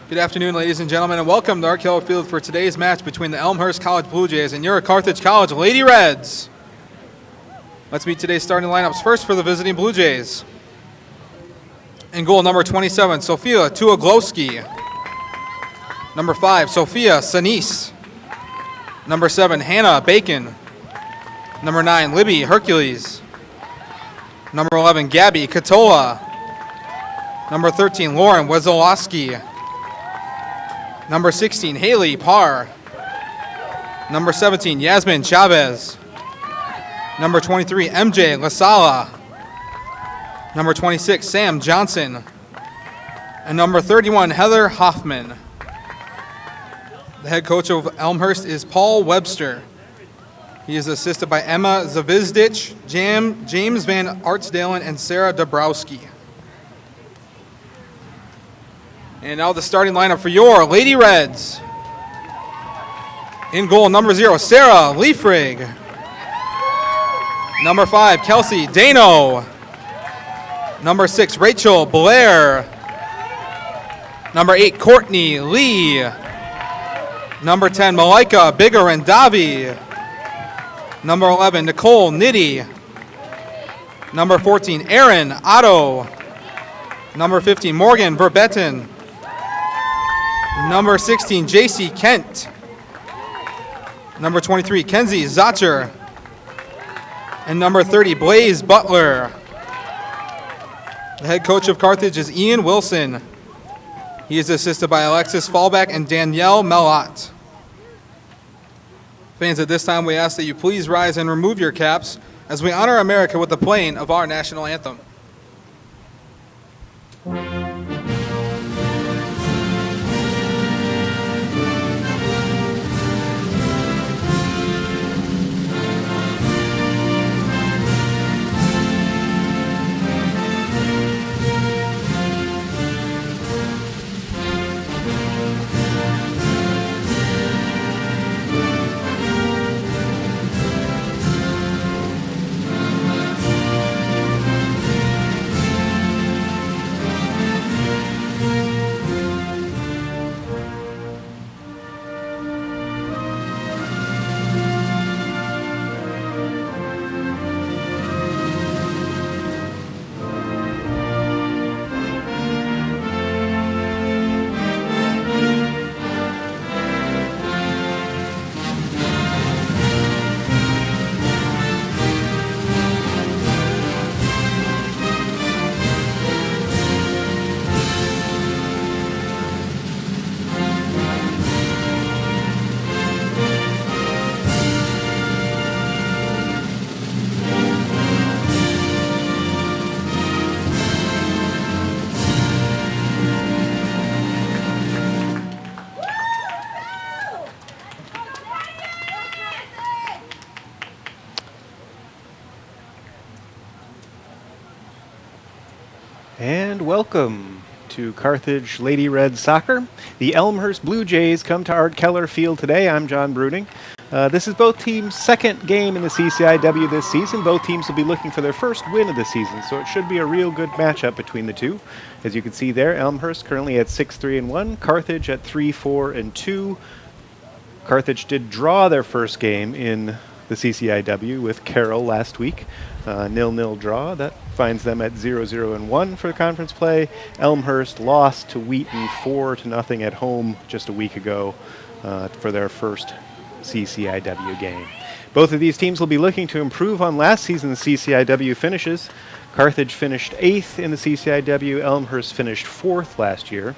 Good afternoon, ladies and gentlemen, and welcome to our Keller Field for today's match between the Elmhurst College Blue Jays and your Carthage College Lady Reds. Let's meet today's starting lineups. First for the visiting Blue Jays. In goal, number 27, Sofia Tuaglowski. Number 5, Sophia Sinise. Number 7, Hannah Bacon. Number 9, Libby Hercules. Number 11, Gabby Katola. Number 13, Lauren Wezolowski. Number 16, Haley Parr. Number 17, Yasmin Chavez. Number 23, MJ Lasala. Number 26, Sam Johnson. And number 31, Heather Hoffman. The head coach of Elmhurst is Paul Webster. He is assisted by Emma Zavizdich, James Van Artsdalen, and Sarah Dabrowski. And now the starting lineup for your Lady Reds. In goal, number 0, Sarah Leifrig. Number 5, Kelsey Dano. Number 6, Rachel Blair. Number 8, Courtney Lee. Number 10, Malika Bigarandavi. Number 11, Nicole Nitty. Number 14, Erin Otto. Number 15, Morgan Verbetten. Number 16, JC Kent. Number 23, Kenzie Zacher. And number 30, Blaze Butler. The head coach of Carthage is Ian Wilson. He is assisted by Alexis Fallback and Danielle Mellot. Fans, at this time we ask that you please rise and remove your caps as we honor America with the playing of our national anthem. And welcome to Carthage Lady Red Soccer. The Elmhurst Blue Jays come to Art Keller Field today. I'm John Bruning. This is both teams' second game in the CCIW this season. Both teams will be looking for their first win of the season, so it should be a real good matchup between the two. As you can see there, Elmhurst currently at 6-3-1, Carthage at 3-4-2. Carthage did draw their first game in the CCIW with Carroll last week. 0-0 draw. That finds them at 0-0-1 for conference play. Elmhurst lost to Wheaton 4-0 at home just a week ago for their first CCIW game. Both of these teams will be looking to improve on last season's CCIW finishes. Carthage finished 8th in the CCIW. Elmhurst finished 4th last year.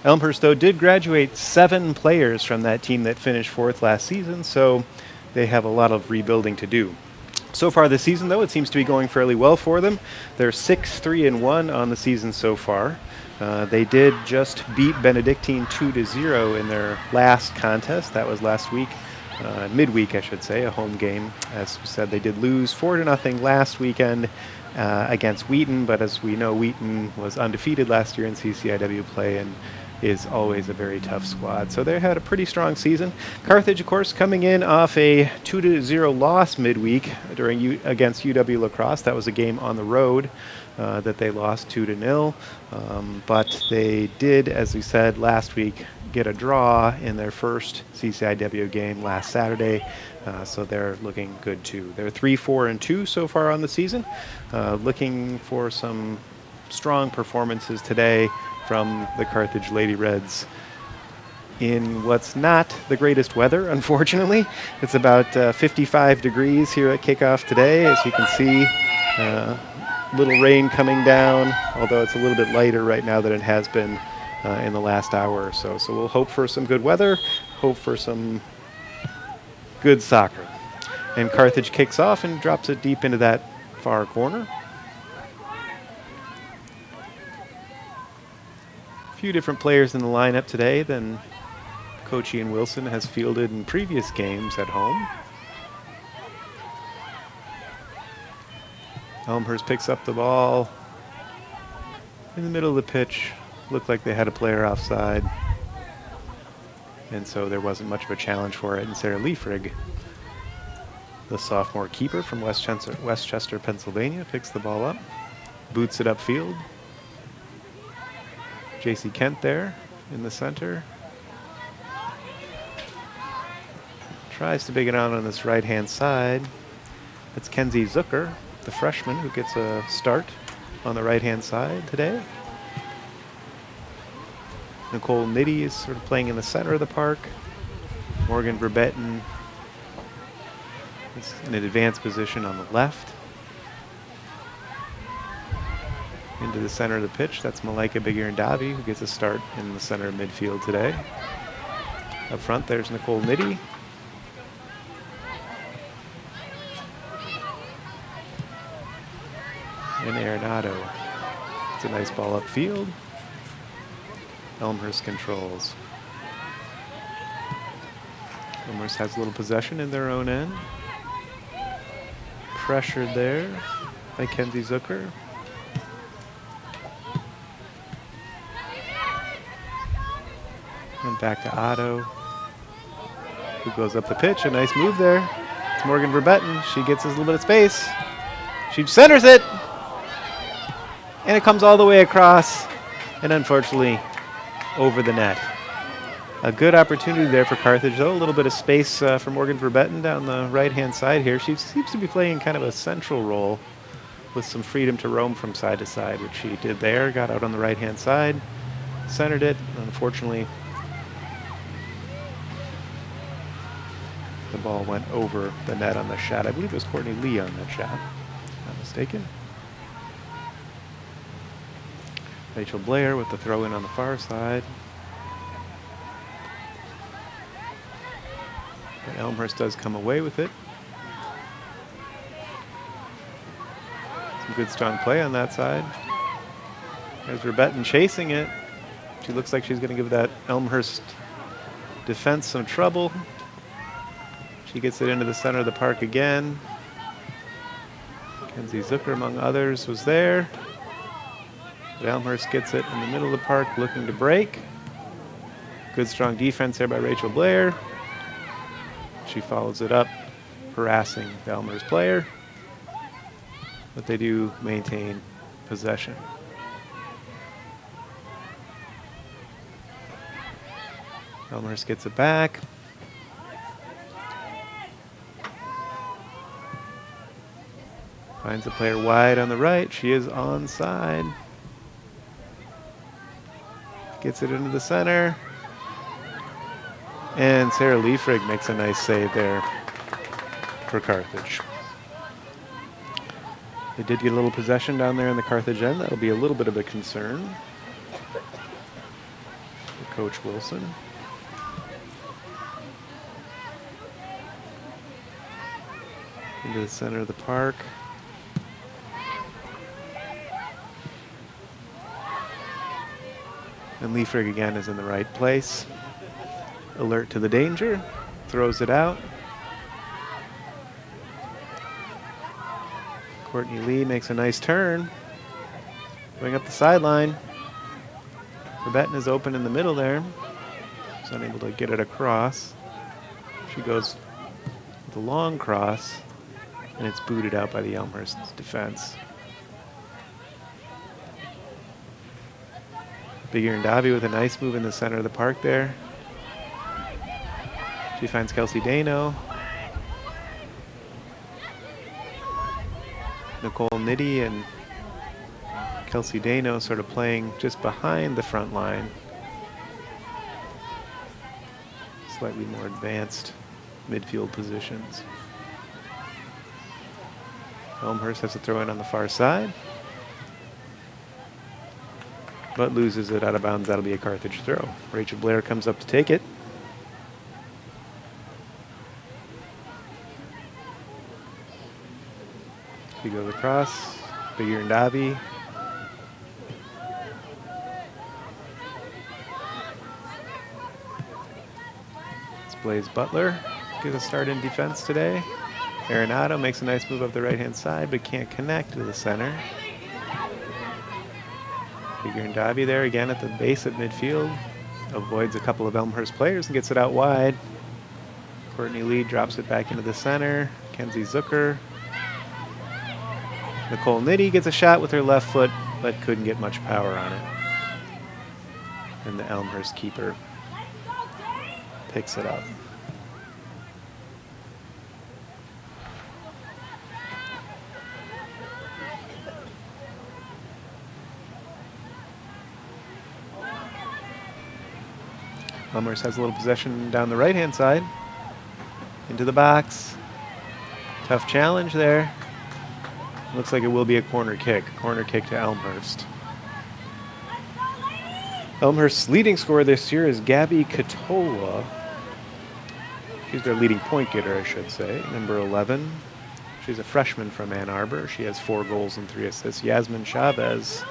Elmhurst, though, did graduate 7 players from that team that finished 4th last season, so they have a lot of rebuilding to do. So far this season, though, it seems to be going fairly well for them. They're 6-3-1 on the season so far. They did just beat Benedictine 2-0 in their last contest. That was last week, midweek, I should say, a home game. As we said, they did lose 4-0 last weekend against Wheaton, but as we know, Wheaton was undefeated last year in CCIW play and is always a very tough squad. So they had a pretty strong season. Carthage, of course, coming in off a 2-0 loss midweek against UW La Crosse. That was a game on the road. that they lost 2-0. But they did, as we said last week, get a draw in their first CCIW game last Saturday. So they're looking good too. They're 3-4-2 so far on the season. Looking for some strong performances today from the Carthage Lady Reds in what's not the greatest weather, unfortunately. It's about 55 degrees here at kickoff today, as you can see. Little rain coming down, although it's a little bit lighter right now than it has been in the last hour or so. So we'll hope for some good weather, hope for some good soccer. And Carthage kicks off and drops it deep into that far corner. A few different players in the lineup today than Coach Ian Wilson has fielded in previous games at home. Elmhurst picks up the ball in the middle of the pitch. Looked like they had a player offside, and so there wasn't much of a challenge for it. And Sarah Leifrig, the sophomore keeper from Westchester, Pennsylvania, picks the ball up, boots it upfield. J.C. Kent there in the center. Tries to big it out on this right-hand side. It's Kenzie Zucker, the freshman, who gets a start on the right-hand side today. Nicole Nitty is sort of playing in the center of the park. Morgan Verbetten is in an advanced position on the left. Into the center of the pitch, that's Malaika Bigir-Ndavi, who gets a start in the center of midfield today. Up front, there's Nicole Nitty. And Arenado. It's a nice ball upfield. Elmhurst controls. Elmhurst has a little possession in their own end. Pressured there by Kenzie Zucker. And back to Otto, who goes up the pitch. A nice move there. It's Morgan Verbetten. She gets a little bit of space. She centers it. And it comes all the way across. And unfortunately, over the net. A good opportunity there for Carthage, though. A little bit of space for Morgan Verbetten down the right-hand side here. She seems to be playing kind of a central role with some freedom to roam from side to side, which she did there. Got out on the right-hand side, centered it. Unfortunately, the ball went over the net on the shot. I believe it was Courtney Lee on that shot, if I'm not mistaken. Rachel Blair with the throw-in on the far side. And Elmhurst does come away with it. Some good strong play on that side. There's Verbetten chasing it. She looks like she's going to give that Elmhurst defense some trouble. She gets it into the center of the park again. Kenzie Zucker, among others, was there. But Elmhurst gets it in the middle of the park, looking to break. Good strong defense there by Rachel Blair. She follows it up, harassing the Elmhurst player. But they do maintain possession. Elmhurst gets it back. Finds the player wide on the right. She is onside. Gets it into the center. And Sarah Leifrig makes a nice save there for Carthage. They did get a little possession down there in the Carthage end. That'll be a little bit of a concern for Coach Wilson. Into the center of the park. And Leifrig again is in the right place. Alert to the danger. Throws it out. Courtney Lee makes a nice turn. Going up the sideline. Verbetten is open in the middle there. She's unable to get it across. She goes with a long cross. And it's booted out by the Elmhurst defense. Big Ear and Davi with a nice move in the center of the park there. She finds Kelsey Dano. Nicole Nitty and Kelsey Dano sort of playing just behind the front line. Slightly more advanced midfield positions. Elmhurst has to throw in on the far side, but loses it out of bounds. That'll be a Carthage throw. Rachel Blair comes up to take it. She goes across. Big Ear and Davi. It's Blaze Butler. Gets a start in defense today. Arenado makes a nice move up the right-hand side, but can't connect to the center. Big Ear and Davi there again at the base of midfield. Avoids a couple of Elmhurst players and gets it out wide. Courtney Lee drops it back into the center. Kenzie Zucker. Nicole Nitty gets a shot with her left foot, but couldn't get much power on it. And the Elmhurst keeper picks it up. Elmhurst has a little possession down the right-hand side. Into the box. Tough challenge there. Looks like it will be a corner kick. Corner kick to Elmhurst. Elmhurst's leading scorer this year is Gabby Katola. She's their leading point getter, I should say, number 11. She's a freshman from Ann Arbor. She has 4 goals and 3 assists. Yasmin Chavez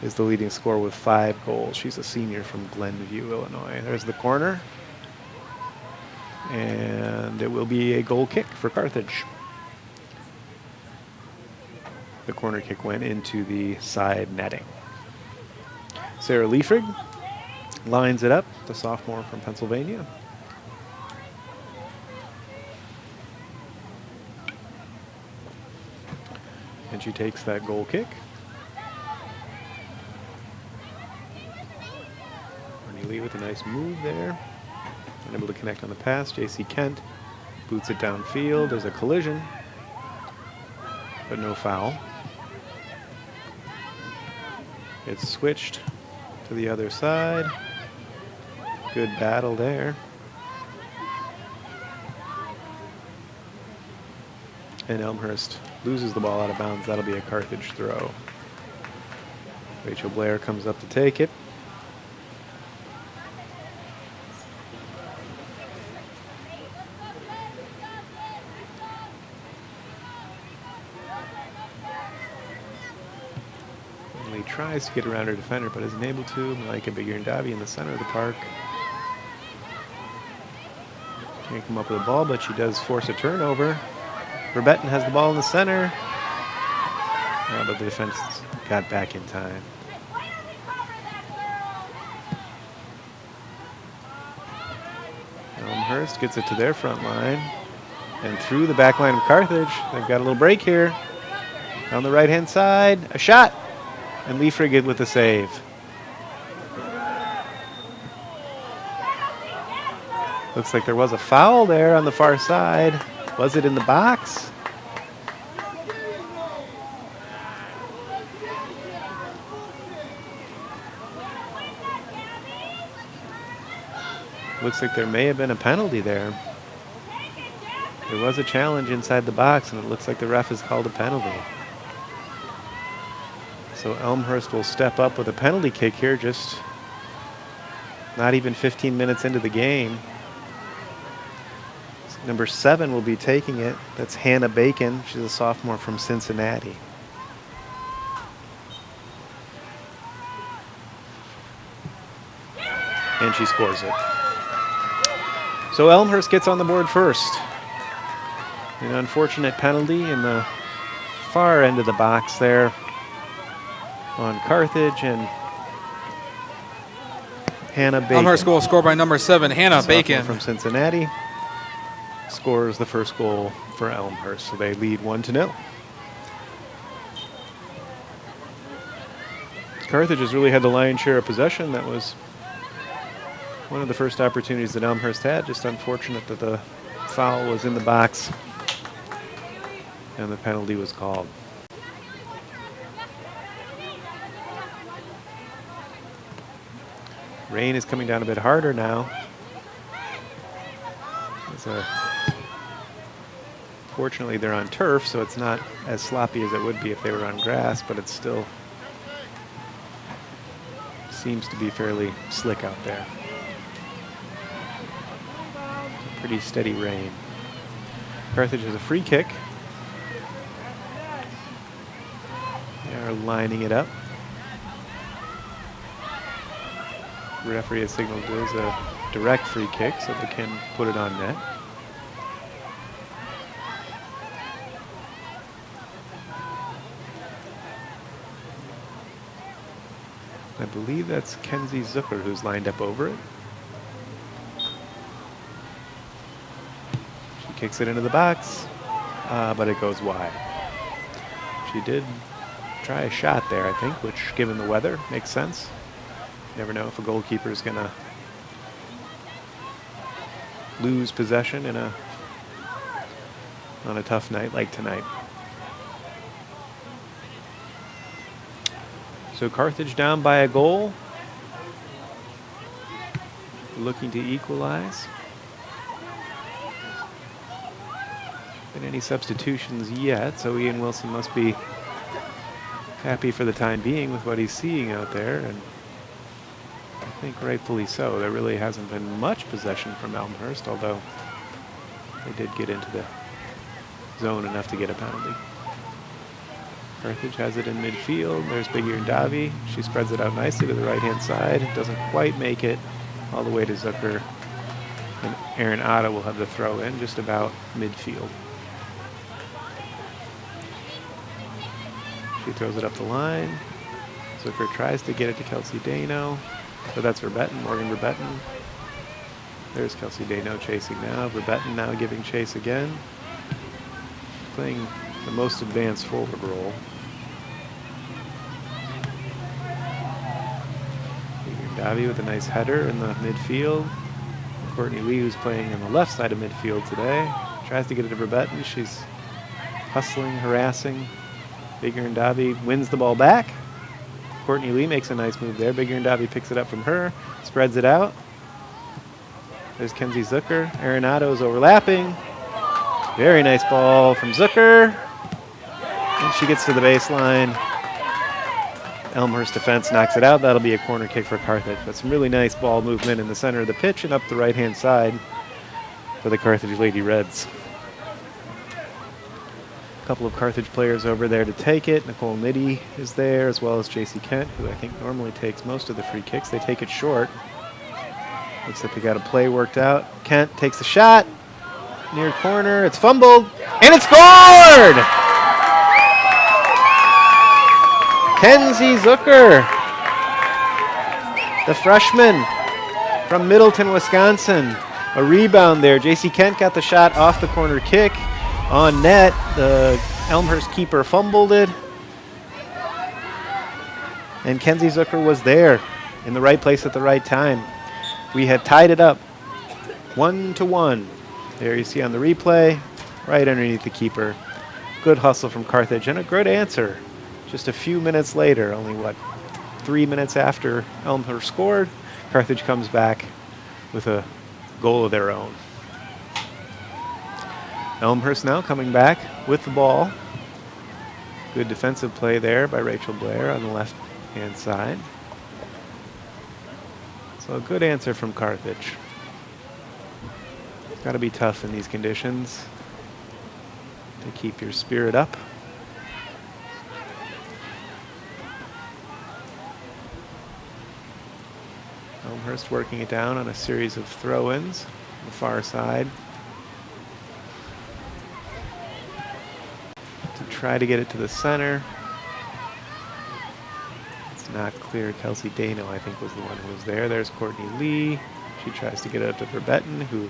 is the leading scorer with 5 goals. She's a senior from Glenview, Illinois. There's the corner. And it will be a goal kick for Carthage. The corner kick went into the side netting. Sarah Liefrig lines it up, the sophomore from Pennsylvania. And she takes that goal kick. Courtney Lee with a nice move there. Unable to connect on the pass. JC Kent boots it downfield. There's a collision, but no foul. It's switched to the other side. Good battle there. And Elmhurst loses the ball out of bounds. That'll be a Carthage throw. Rachel Blair comes up to take it. Tries to get around her defender, but isn't able to. Malika Big Ear and Davi in the center of the park. Can't come up with the ball, but she does force a turnover. Verbetten has the ball in the center. But the defense got back in time. Elmhurst gets it to their front line. And through the back line of Carthage. They've got a little break here. On the right-hand side, a shot. And Liefrig with the save. Looks like there was a foul there on the far side. Was it in the box? Looks like there may have been a penalty there. There was a challenge inside the box, and it looks like the ref has called a penalty. So Elmhurst will step up with a penalty kick here, just not even 15 minutes into the game. Number 7 will be taking it. That's Hannah Bacon. She's a sophomore from Cincinnati. And she scores it. So Elmhurst gets on the board first. An unfortunate penalty in the far end of the box there on Carthage, and Hannah Bacon. Elmhurst goal scored by number 7, Hannah Bacon from Cincinnati, scores the first goal for Elmhurst. So they lead 1-0. Carthage has really had the lion's share of possession. That was one of the first opportunities that Elmhurst had. Just unfortunate that the foul was in the box and the penalty was called. Rain is coming down a bit harder now. Fortunately, they're on turf, so it's not as sloppy as it would be if they were on grass, but it still seems to be fairly slick out there. Pretty steady rain. Carthage has a free kick. They are lining it up. The referee has signaled it is a direct free kick, so they can put it on net. I believe that's Kenzie Zucker who's lined up over it. She kicks it into the box, but it goes wide. She did try a shot there, I think, which, given the weather, makes sense. You never know if a goalkeeper is going to lose possession on a tough night like tonight. So Carthage down by a goal, looking to equalize. Been any substitutions yet, so Ian Wilson must be happy for the time being with what he's seeing out there, and I think rightfully so. There really hasn't been much possession from Elmhurst, although they did get into the zone enough to get a penalty. Carthage has it in midfield. There's Bigir Davi. She spreads it out nicely to the right-hand side. Doesn't quite make it all the way to Zucker. And Aaron Otta will have the throw in just about midfield. She throws it up the line. Zucker tries to get it to Kelsey Dano. So that's Verbetten, Morgan Verbetten. There's Kelsey Dano chasing now. Verbetten now giving chase again. Playing the most advanced forward role. Davi with a nice header in the midfield. Courtney Lee, who's playing on the left side of midfield today, tries to get it to Verbetten. She's hustling, harassing. Bigir Davi wins the ball back. Courtney Lee makes a nice move there. Bigir Davi picks it up from her, spreads it out. There's Kenzie Zucker. Arenado's overlapping. Very nice ball from Zucker. And she gets to the baseline. Elmhurst defense knocks it out. That'll be a corner kick for Carthage. But some really nice ball movement in the center of the pitch and up the right-hand side for the Carthage Lady Reds. A couple of Carthage players over there to take it. Nicole Nitty is there, as well as JC Kent, who I think normally takes most of the free kicks. They take it short. Looks like they got a play worked out. Kent takes the shot. Near corner. It's fumbled. And it's scored! Kenzie Zucker, the freshman from Middleton, Wisconsin. A rebound there. JC Kent got the shot off the corner kick on net. The Elmhurst keeper fumbled it. And Kenzie Zucker was there in the right place at the right time. We had tied it up 1-1. There you see on the replay, right underneath the keeper. Good hustle from Carthage and a good answer. Just a few minutes later, only 3 minutes after Elmhurst scored, Carthage comes back with a goal of their own. Elmhurst now coming back with the ball. Good defensive play there by Rachel Blair on the left-hand side. So a good answer from Carthage. It's got to be tough in these conditions to keep your spirit up. Elmhurst working it down on a series of throw-ins on the far side to try to get it to the center. It's not clear. Kelsey Dano, I think, was the one who was there. There's Courtney Lee. She tries to get it up to Verbetten, who is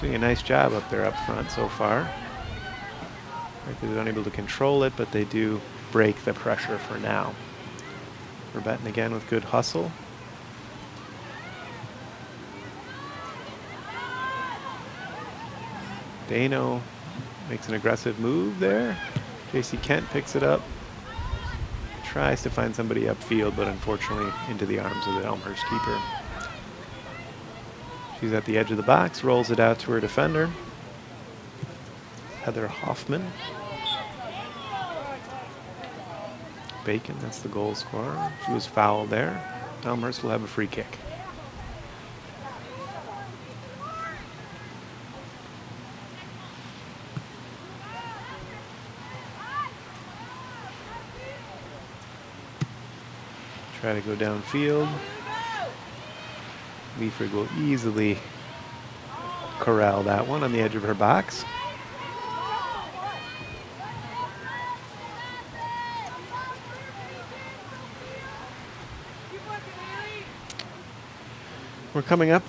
doing a nice job up there up front so far. They're unable to control it, but they do break the pressure for now. Verbetten again with good hustle. Dano makes an aggressive move there. JC Kent picks it up. Tries to find somebody upfield, but unfortunately into the arms of the Elmhurst keeper. She's at the edge of the box, rolls it out to her defender, Heather Hoffman. Bacon, that's the goal scorer. She was fouled there. Elmhurst will have a free kick. Try to go downfield. Leifrig will easily corral that one on the edge of her box. We're coming up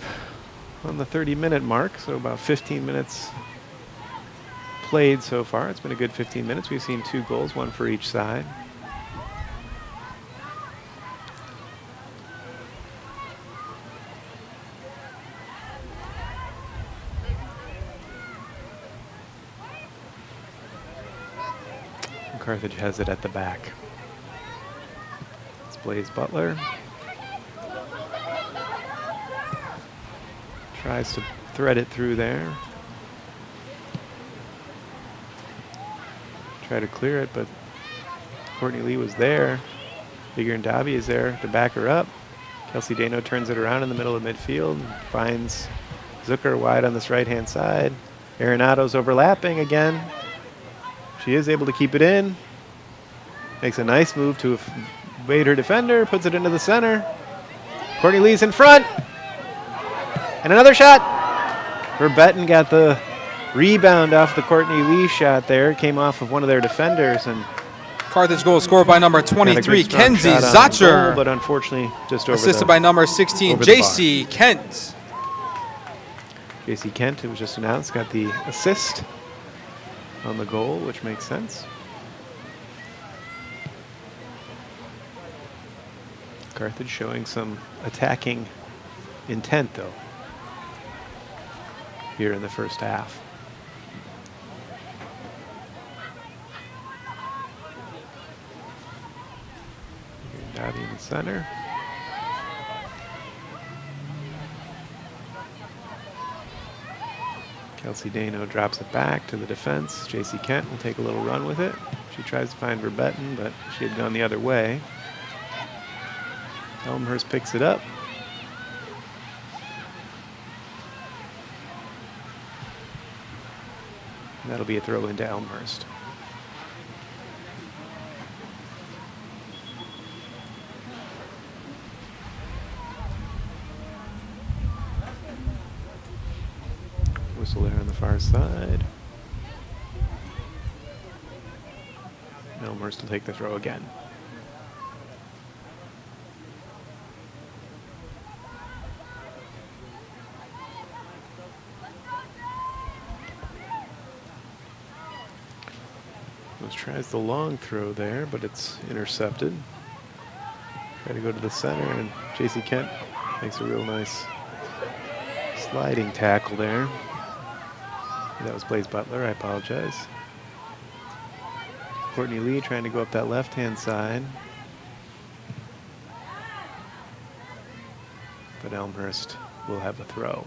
on the 30-minute mark, so about 15 minutes played so far. It's been a good 15 minutes. We've seen 2 goals, 1 for each side. Carthage has it at the back. It's Blaze Butler. Tries to thread it through there. Try to clear it, but Courtney Lee was there. Bigger and Davi is there to back her up. Kelsey Dano turns it around in the middle of midfield. Finds Zucker wide on this right-hand side. Arenado's overlapping again. She is able to keep it in. Makes a nice move to evade her defender. Puts it into the center. Courtney Lee's in front. And another shot. Verbetten got the rebound off the Courtney Lee shot there. It came off of one of their defenders. And Carthage goal scored by number 23, Kenzie Zacher. Goal, but unfortunately just over assisted by number 16, JC Kent. JC Kent, it was just announced, got the assist on the goal, which makes sense. Carthage showing some attacking intent, though, here in the first half. Davi in the center. Kelsey Dano drops it back to the defense. JC Kent will take a little run with it. She tries to find Verbetten, but she had gone the other way. Elmhurst picks it up. And that'll be a throw into Elmhurst. Whistle there on the far side. Elmhurst will take the throw again. Tries the long throw there, but it's intercepted. Try to go to the center, and JC Kent makes a real nice sliding tackle there. That was Blaze Butler, I apologize. Courtney Lee trying to go up that left-hand side. But Elmhurst will have a throw.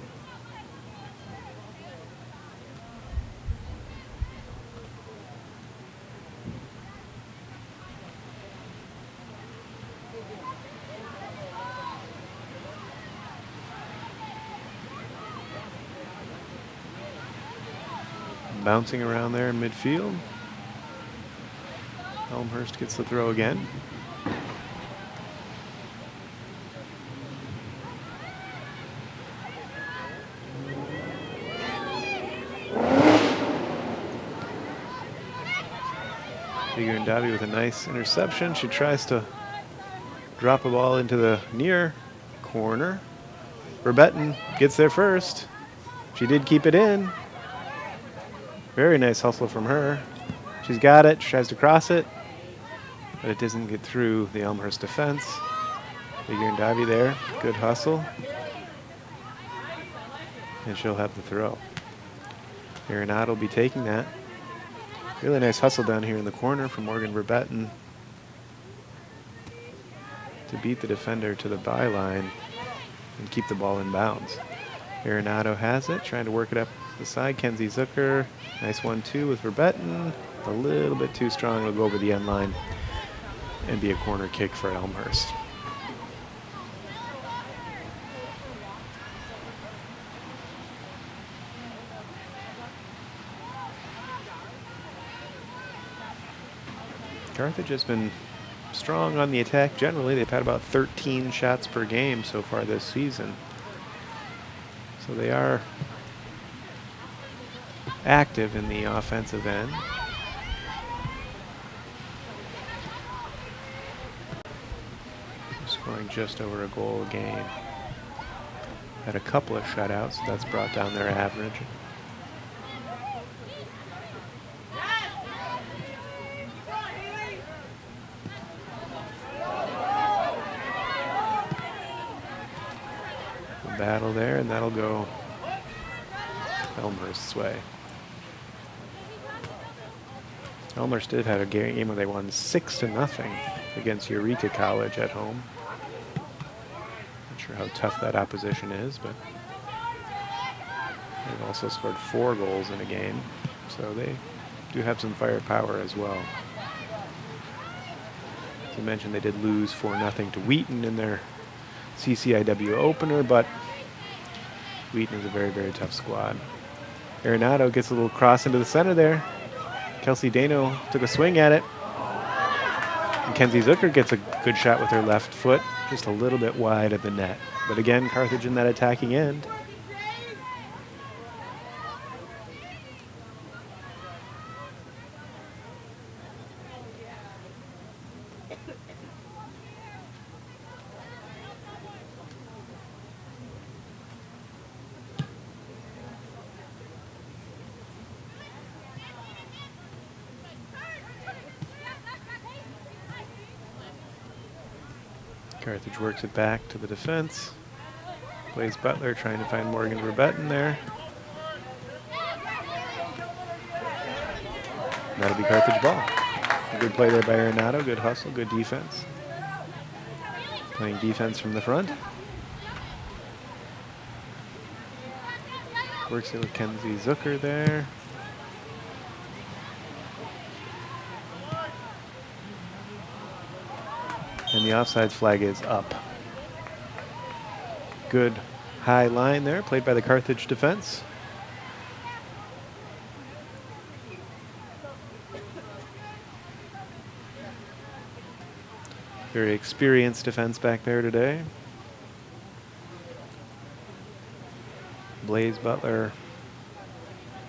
Bouncing around there in midfield. Elmhurst gets the throw again. Bigger and Davi with a nice interception. She tries to drop a ball into the near corner. Verbetten gets there first. She did keep it in. Very nice hustle from her. She's got it. She tries to cross it. but it doesn't get through the Elmhurst defense. Figure and Davy there, good hustle. And she'll have the throw. Arenado will be taking that. Really nice hustle down here in the corner from Morgan Verbetten to beat the defender to the byline and keep the ball in bounds. Arenado has it, trying to work it up the side. Kenzie Zucker, nice 1-2 with Verbetten. A little bit too strong, it'll go over the end line and be a corner kick for Elmhurst. Carthage has been strong on the attack generally. They've had about 13 shots per game so far this season. So they are active in the offensive end. Scoring just over a goal a game. Had a couple of shutouts, so that's brought down their average. Battle there, and that'll go Elmhurst's way. Elmhurst did have a game where they won 6-0 against Eureka College at home. Not sure how tough that opposition is, but they've also scored 4 goals in a game, so they do have some firepower as well. As I mentioned, they did lose 4-0 to Wheaton in their CCIW opener, but Wheaton is a very, very tough squad. Arenado gets a little cross into the center there. Kelsey Dano took a swing at it. And Kenzie Zucker gets a good shot with her left foot, just a little bit wide of the net. But again, Carthage in that attacking end. Carthage works it back to the defense. Blaze Butler trying to find Morgan Verbetten there. And that'll be Carthage ball. A good play there by Arenado, good hustle, good defense. Playing defense from the front. Works it with Kenzie Zucker there. And the offside flag is up. Good high line there, played by the Carthage defense. Very experienced defense back there today. Blaze Butler,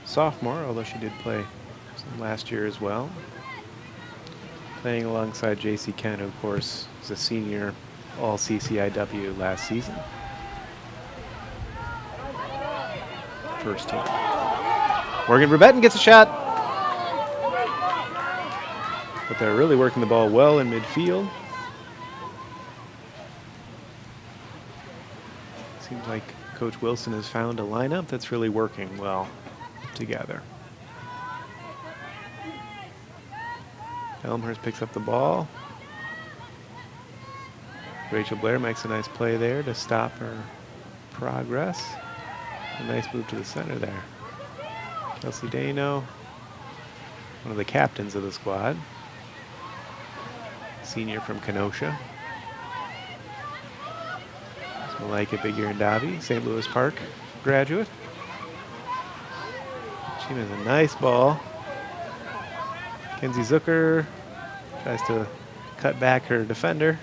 sophomore, although she did play some last year as well. Playing alongside J.C. Kent, who of course is a senior all CCIW last season. First team. Morgan Verbetten gets a shot. But they're really working the ball well in midfield. Seems like Coach Wilson has found a lineup that's really working well together. Elmhurst picks up the ball. Rachel Blair makes a nice play there to stop her progress. A nice move to the center there. Kelsey Dano, one of the captains of the squad. Senior from Kenosha. Malaika Bigir-Ndavi, St. Louis Park graduate. She has a nice ball. Kenzie Zucker tries to cut back her defender.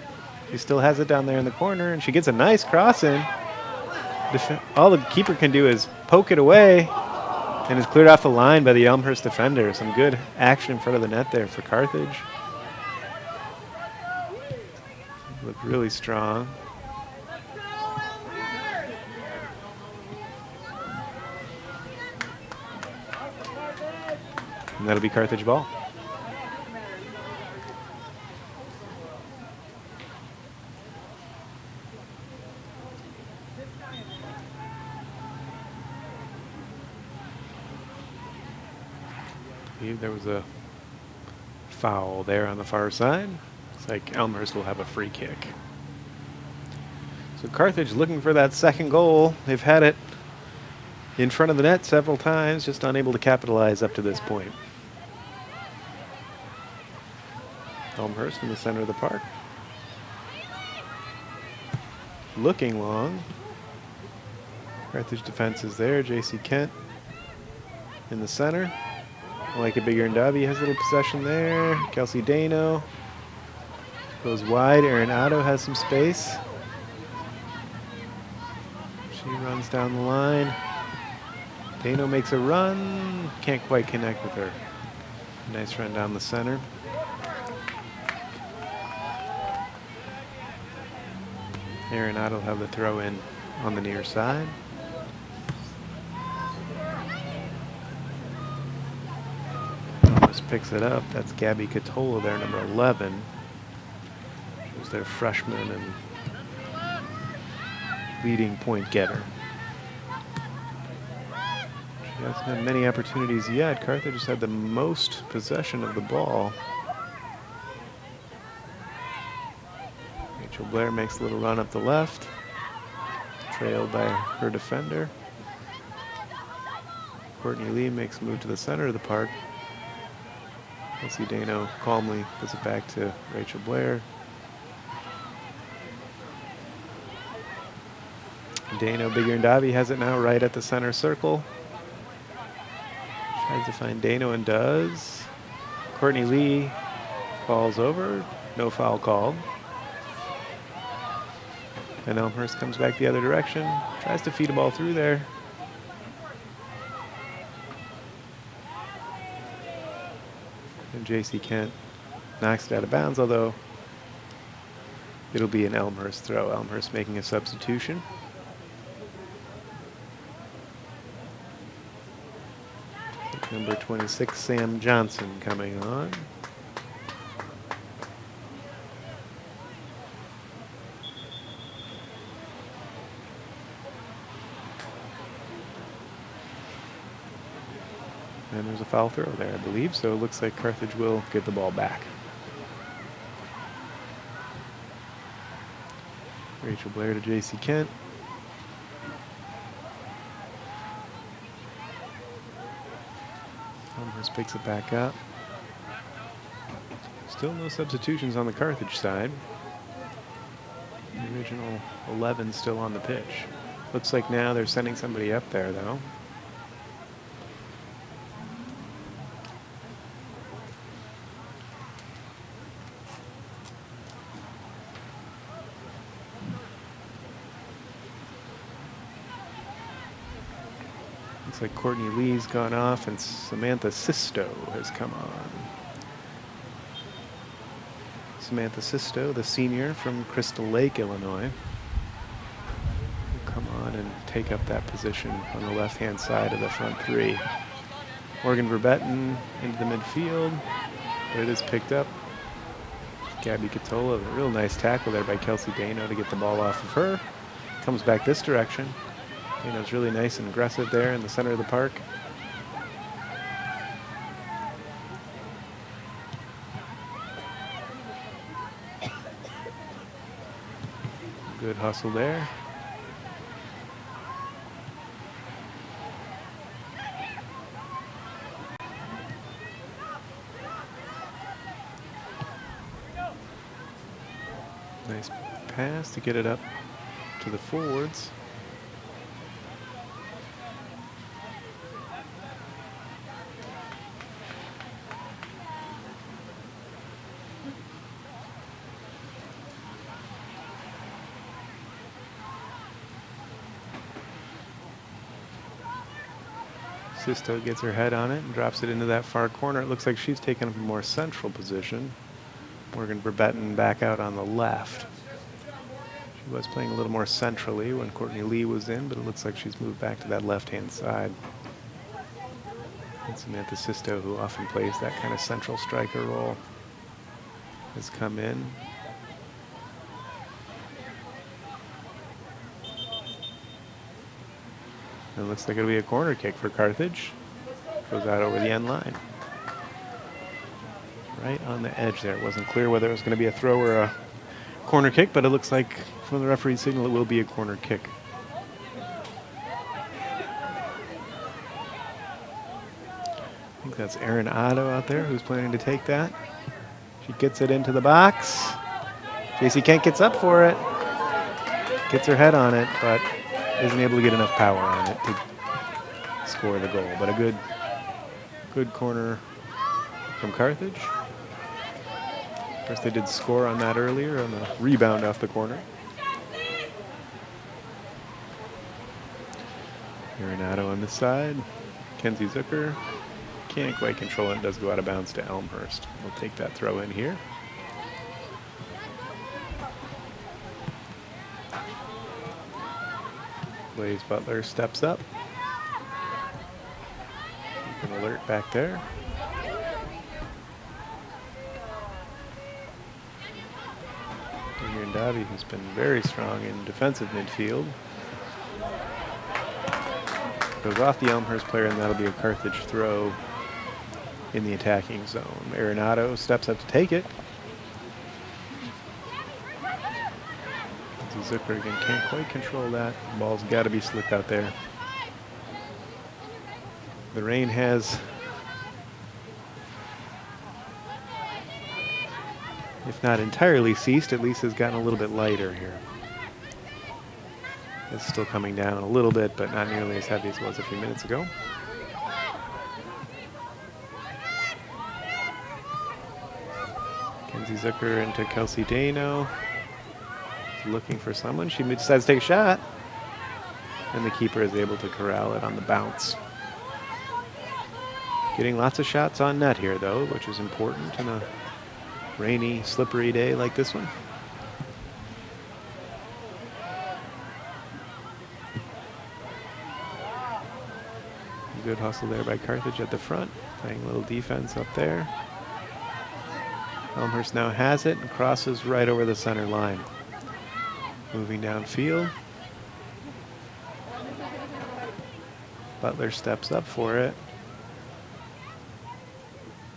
She still has it down there in the corner, and she gets a nice cross in. All the keeper can do is poke it away, and it's cleared off the line by the Elmhurst defender. Some good action in front of the net there for Carthage. Looked really strong. And that'll be Carthage ball. I believe there was a foul there on the far side. Looks like Elmhurst will have a free kick. So Carthage looking for that second goal. They've had it in front of the net several times, just unable to capitalize up to this point. Elmhurst in the center of the park. Looking long. Carthage defense is there. J.C. Kent in the center. Like a bigger and Dobby has a little possession there. Kelsey Dano goes wide. Arenado has some space. She runs down the line. Dano makes a run. Can't quite connect with her. Nice run down the center. Arenado will have the throw in on the near side. Almost picks it up. That's Gabby Catola there, number 11. Who's their freshman and leading point getter. She hasn't had many opportunities yet. Carthage has had the most possession of the ball. Rachel Blair makes a little run up the left, trailed by her defender. Courtney Lee makes a move to the center of the park. Kelsey Dano calmly puts it back to Rachel Blair. Dano, Bigger and Dobby has it now right at the center circle. Tries to find Dano and does. Courtney Lee falls over. No foul called. And Elmhurst comes back the other direction. Tries to feed a ball through there. And J.C. Kent knocks it out of bounds, although it'll be an Elmhurst throw. Elmhurst making a substitution. Number 26, Sam Johnson coming on. And there's a foul throw there, I believe, so it looks like Carthage will get the ball back. Rachel Blair to J.C. Kent. Elmhurst picks it back up. Still no substitutions on the Carthage side. The original 11 still on the pitch. Looks like now they're sending somebody up there, though. Looks like Courtney Lee's gone off and Samantha Sisto has come on. Samantha Sisto, the senior from Crystal Lake, Illinois, will come on and take up that position on the left-hand side of the front three. Morgan Verbetten into the midfield, but it is picked up. Gabby Catola, a real nice tackle there by Kelsey Dano to get the ball off of her. Comes back this direction. Dano's really nice and aggressive there in the center of the park. Good hustle there. Nice pass to get it up to the forwards. Sisto gets her head on it and drops it into that far corner. It looks like she's taken up a more central position. Morgan Verbetten back out on the left. She was playing a little more centrally when Courtney Lee was in, but it looks like she's moved back to that left-hand side. And Samantha Sisto, who often plays that kind of central striker role, has come in. It looks like it'll be a corner kick for Carthage. Goes out over the end line. Right on the edge there. It wasn't clear whether it was going to be a throw or a corner kick, but it looks like from the referee's signal it will be a corner kick. I think that's Erin Otto out there who's planning to take that. She gets it into the box. JC Kent gets up for it. Gets her head on it, but isn't able to get enough power on it to score the goal. But a good corner from Carthage. Of course, they did score on that earlier on the rebound off the corner. Arenado on this side. Kenzie Zucker can't quite control it. Does go out of bounds to Elmhurst. We'll take that throw in here. Blaze Butler steps up. Keep an alert back there. Davy, who's been very strong in defensive midfield, goes off the Elmhurst player, and that'll be a Carthage throw in the attacking zone. Arenado steps up to take it. Zucker again can't quite control that. The ball's got to be slick out there. The rain has, if not entirely ceased, at least has gotten a little bit lighter here. It's still coming down a little bit, but not nearly as heavy as it was a few minutes ago. Kenzie Zucker into Kelsey Dano. Looking for someone. She decides to take a shot, and the keeper is able to corral it on the bounce. Getting lots of shots on net here, though, which is important in a rainy, slippery day like this one. Good hustle there by Carthage at the front, playing a little defense up there. Elmhurst now has it and crosses right over the center line. Moving downfield. Butler steps up for it.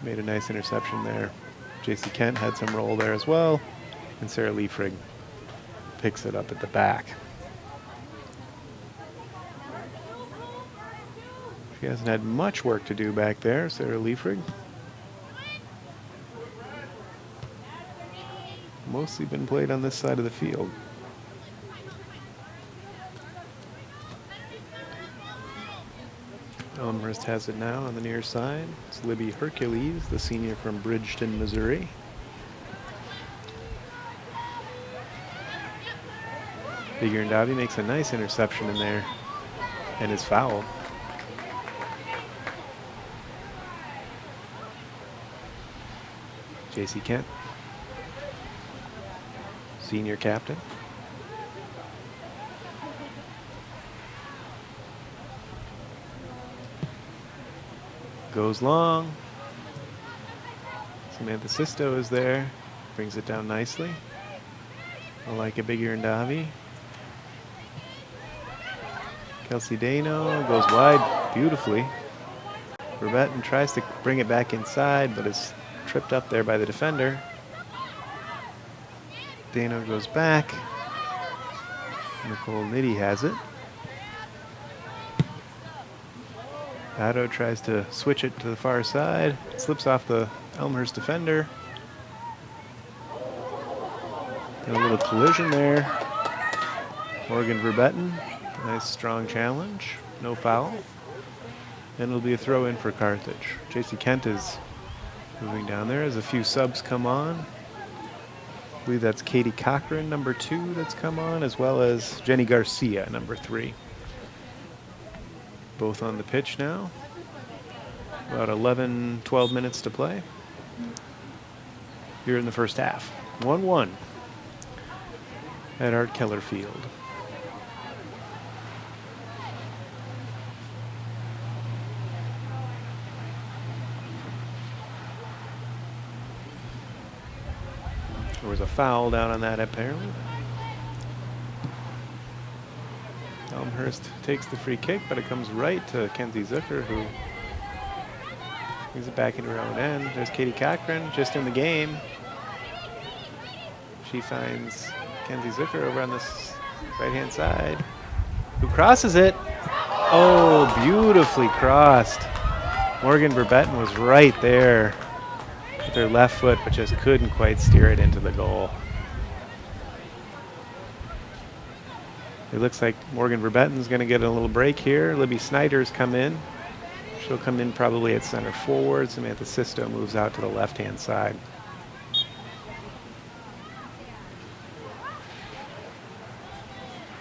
Made a nice interception there. JC Kent had some roll there as well. And Sarah Liefrig picks it up at the back. She hasn't had much work to do back there, Sarah Liefrig. Mostly been played on this side of the field. Elmhurst has it now on the near side. It's Libby Hercules, the senior from Bridgeton, Missouri. Bigger and Dobby makes a nice interception in there and is fouled. JC Kent, senior captain. Goes long. Samantha Sisto is there. Brings it down nicely. I like it, Bigger and Davi. Kelsey Dano goes wide beautifully. Verbetten tries to bring it back inside, but is tripped up there by the defender. Dano goes back. Nicole Nitty has it. Otto tries to switch it to the far side. It slips off the Elmhurst defender. And a little collision there. Morgan Verbetten. Nice strong challenge. No foul. And it'll be a throw in for Carthage. JC Kent is moving down there as a few subs come on. I believe that's Katie Cochran, number 2, that's come on, as well as Jenny Garcia, number 3. Both on the pitch now. About 11, 12 minutes to play here in the first half. 1-1 at Art Keller Field. There was a foul down on that apparently. Elmhurst takes the free kick, but it comes right to Kenzie Zucker, who brings it back into her own end. There's Katie Cochran just in the game. She finds Kenzie Zucker over on this right-hand side, who crosses it. Oh, beautifully crossed. Morgan Verbetten was right there with her left foot, but just couldn't quite steer it into the goal. It looks like Morgan Verbetten's going to get a little break here. Libby Snyder's come in. She'll come in probably at center forward. Samantha Sisto moves out to the left-hand side.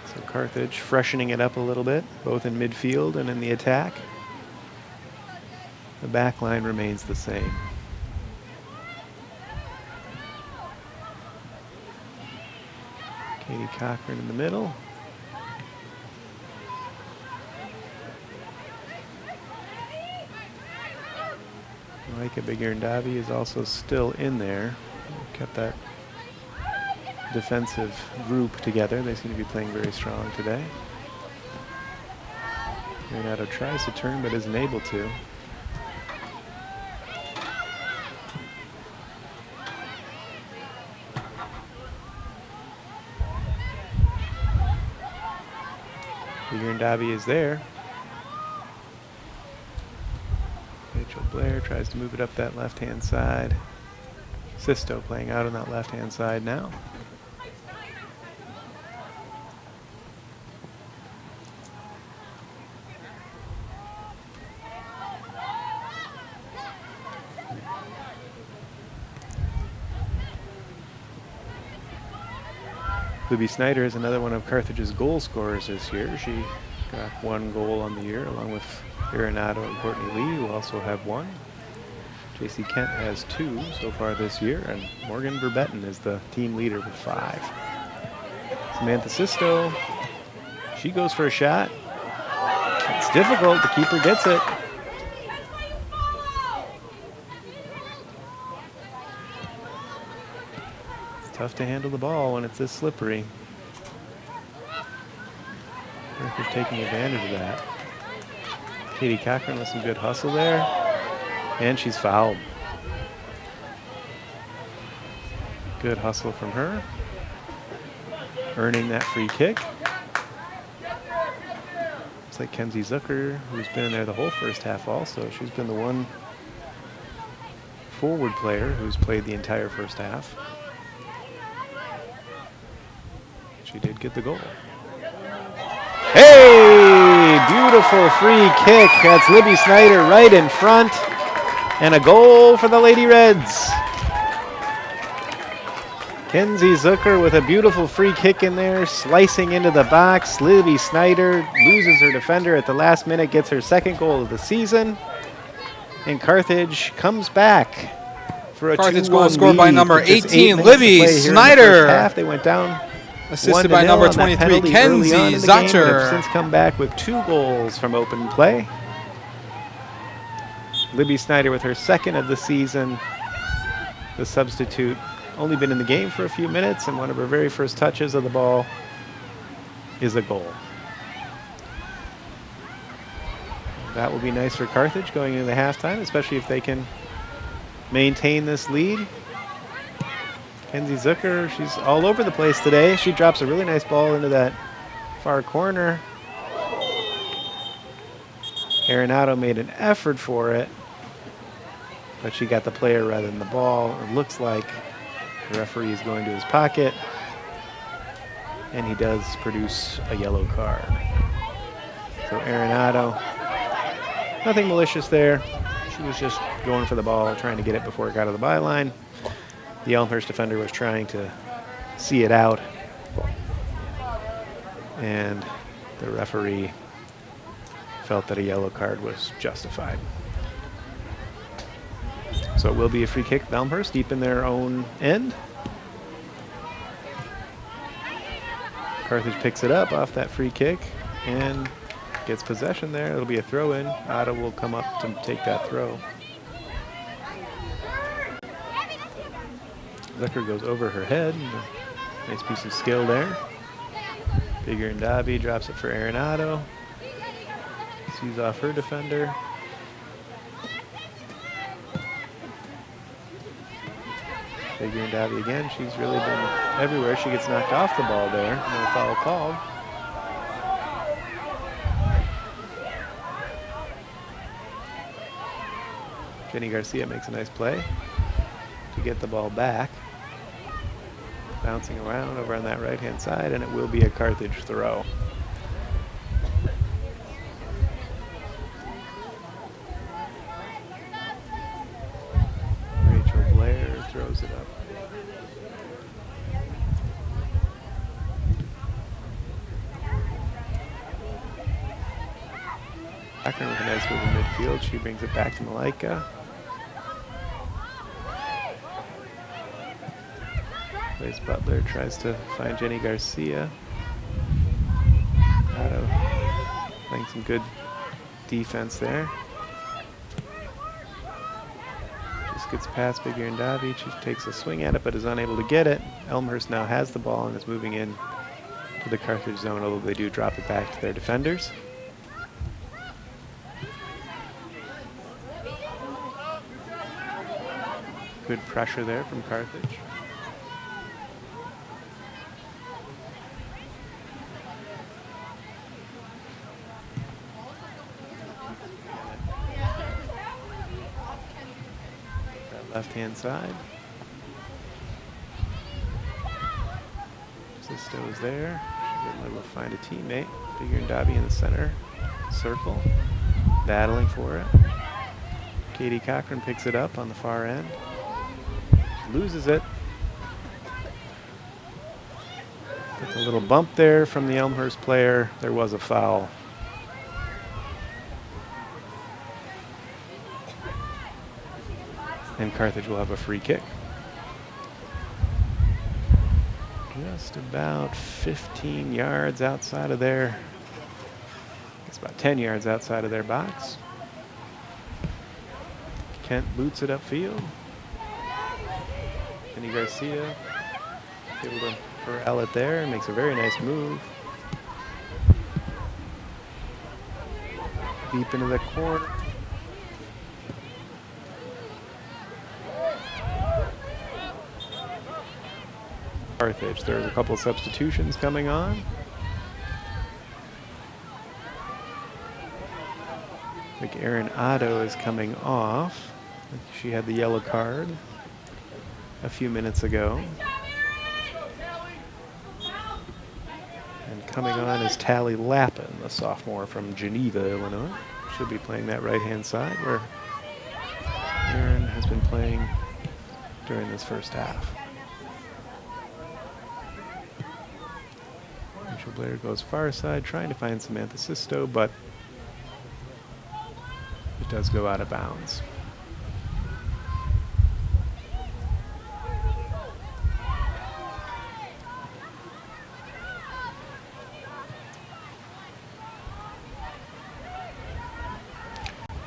So Carthage freshening it up a little bit, both in midfield and in the attack. The back line remains the same. Katie Cochran in the middle. Micah Bigirndavi is also still in there. Kept that defensive group together. They seem to be playing very strong today. Renato tries to turn but isn't able to. Bigirndavi is there. Rachel Blair tries to move it up that left-hand side. Sisto playing out on that left-hand side now. Libby Snyder is another one of Carthage's goal scorers this year. She got 1 goal on the year, along with Arenado and Courtney Lee, who also have 1. JC Kent has 2 so far this year, and Morgan Verbetten is the team leader with 5. Samantha Sisto, she goes for a shot. It's difficult, the keeper gets it. It's tough to handle the ball when it's this slippery. Carthage taking advantage of that. Katie Cochran with some good hustle there. And she's fouled. Good hustle from her. Earning that free kick. Looks like Kenzie Zucker, who's been in there the whole first half also. She's been the one forward player who's played the entire first half. She did get the goal. Hey, beautiful free kick. That's Libby Snyder right in front. And a goal for the Lady Reds. Kenzie Zucker with a beautiful free kick in there, slicing into the box. Libby Snyder loses her defender at the last minute, gets her 2nd goal of the season. And Carthage comes back for a 2-1 Carthage goal scored by lead number with just 18, 8 minutes to Libby play here in the Snyder. first half. They went down Assisted by 1-0 number on that 23, penalty early on in Kenzie the game, but have Zucker. since come back with 2 goals from open play. Libby Snyder with her 2nd of the season. The substitute, only been in the game for a few minutes, and one of her very first touches of the ball is a goal. That will be nice for Carthage going into the halftime, especially if they can maintain this lead. Kenzie Zucker, she's all over the place today. She drops a really nice ball into that far corner. Arenado made an effort for it, but she got the player rather than the ball. It looks like the referee is going to his pocket, and he does produce a yellow card. So Arenado, nothing malicious there. She was just going for the ball, trying to get it before it got to the byline. The Elmhurst defender was trying to see it out, and the referee felt that a yellow card was justified. So it will be a free kick, Elmhurst, deep in their own end. Carthage picks it up off that free kick and gets possession there. It'll be a throw-in. Otto will come up to take that throw. Zucker goes over her head. Nice piece of skill there. Bigger and Dobby drops it for Arenado. Sees off her defender. Bigger and Dobby again. She's really been everywhere. She gets knocked off the ball there. No foul called. Jenny Garcia makes a nice play to get the ball back. Bouncing around over on that right-hand side, and it will be a Carthage throw. Rachel Blair throws it up. Akron with a nice move in midfield. She brings it back to Malaika. Plays Butler, tries to find Jenny Garcia. Playing some good defense there. Just gets past Bigger and Dobby. She takes a swing at it but is unable to get it. Elmhurst now has the ball and is moving in to the Carthage zone, although they do drop it back to their defenders. Good pressure there from Carthage. Left-hand side. Sisto's there. She didn't able to find a teammate. Bigger and Dobby in the center circle, battling for it. Katie Cochran picks it up on the far end. She loses it. Gets a little bump there from the Elmhurst player. There was a foul. And Carthage will have a free kick. Just about 15 yards outside of their, it's about 10 yards outside of their box. Kent boots it upfield. Jenny Garcia able to corral it there and makes a very nice move. Deep into the corner. Carthage. There's a couple of substitutions coming on. I think Erin Otto is coming off. She had the yellow card a few minutes ago. And coming on is Tally Lappin, the sophomore from Geneva, Illinois. She'll be playing that right-hand side where Erin has been playing during this first half. Rachel Blair goes far side, trying to find Samantha Sisto, but it does go out of bounds.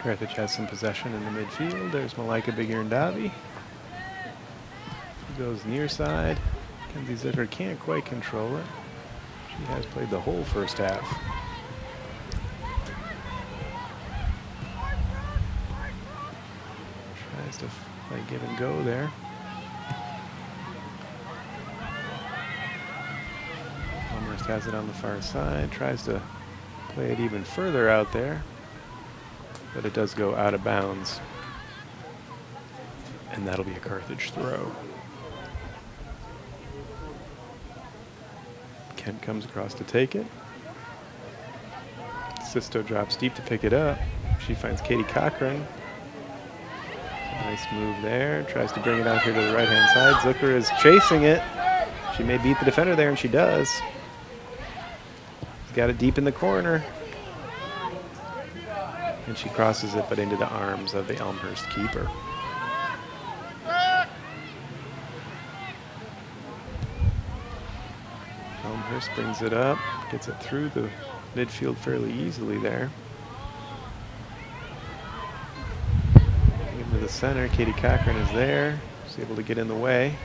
Carthage has some possession in the midfield. There's Malaika Bigger and Dobby. She goes near side. Kenzie Zitter can't quite control it. She has played the whole first half. Tries to play give and go there. Elmhurst has it on the far side. Tries to play it even further out there. But it does go out of bounds. And that'll be a Carthage throw. Kent comes across to take it. Sisto drops deep to pick it up. She finds Katie Cochran. Nice move there. Tries to bring it out here to the right-hand side. Zucker is chasing it. She may beat the defender there, and she does. She's got it deep in the corner. And she crosses it, but into the arms of the Elmhurst keeper. Elmhurst brings it up, gets it through the midfield fairly easily there. Into the center, Katie Cochran is there. She's able to get in the way.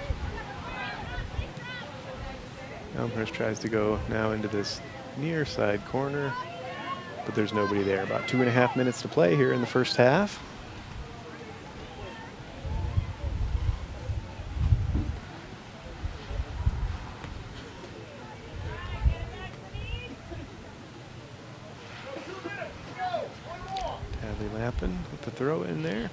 Elmhurst tries to go now into this near side corner, but there's nobody there. About 2.5 minutes to play here in the first half. Tadley Lappin with the throw in there.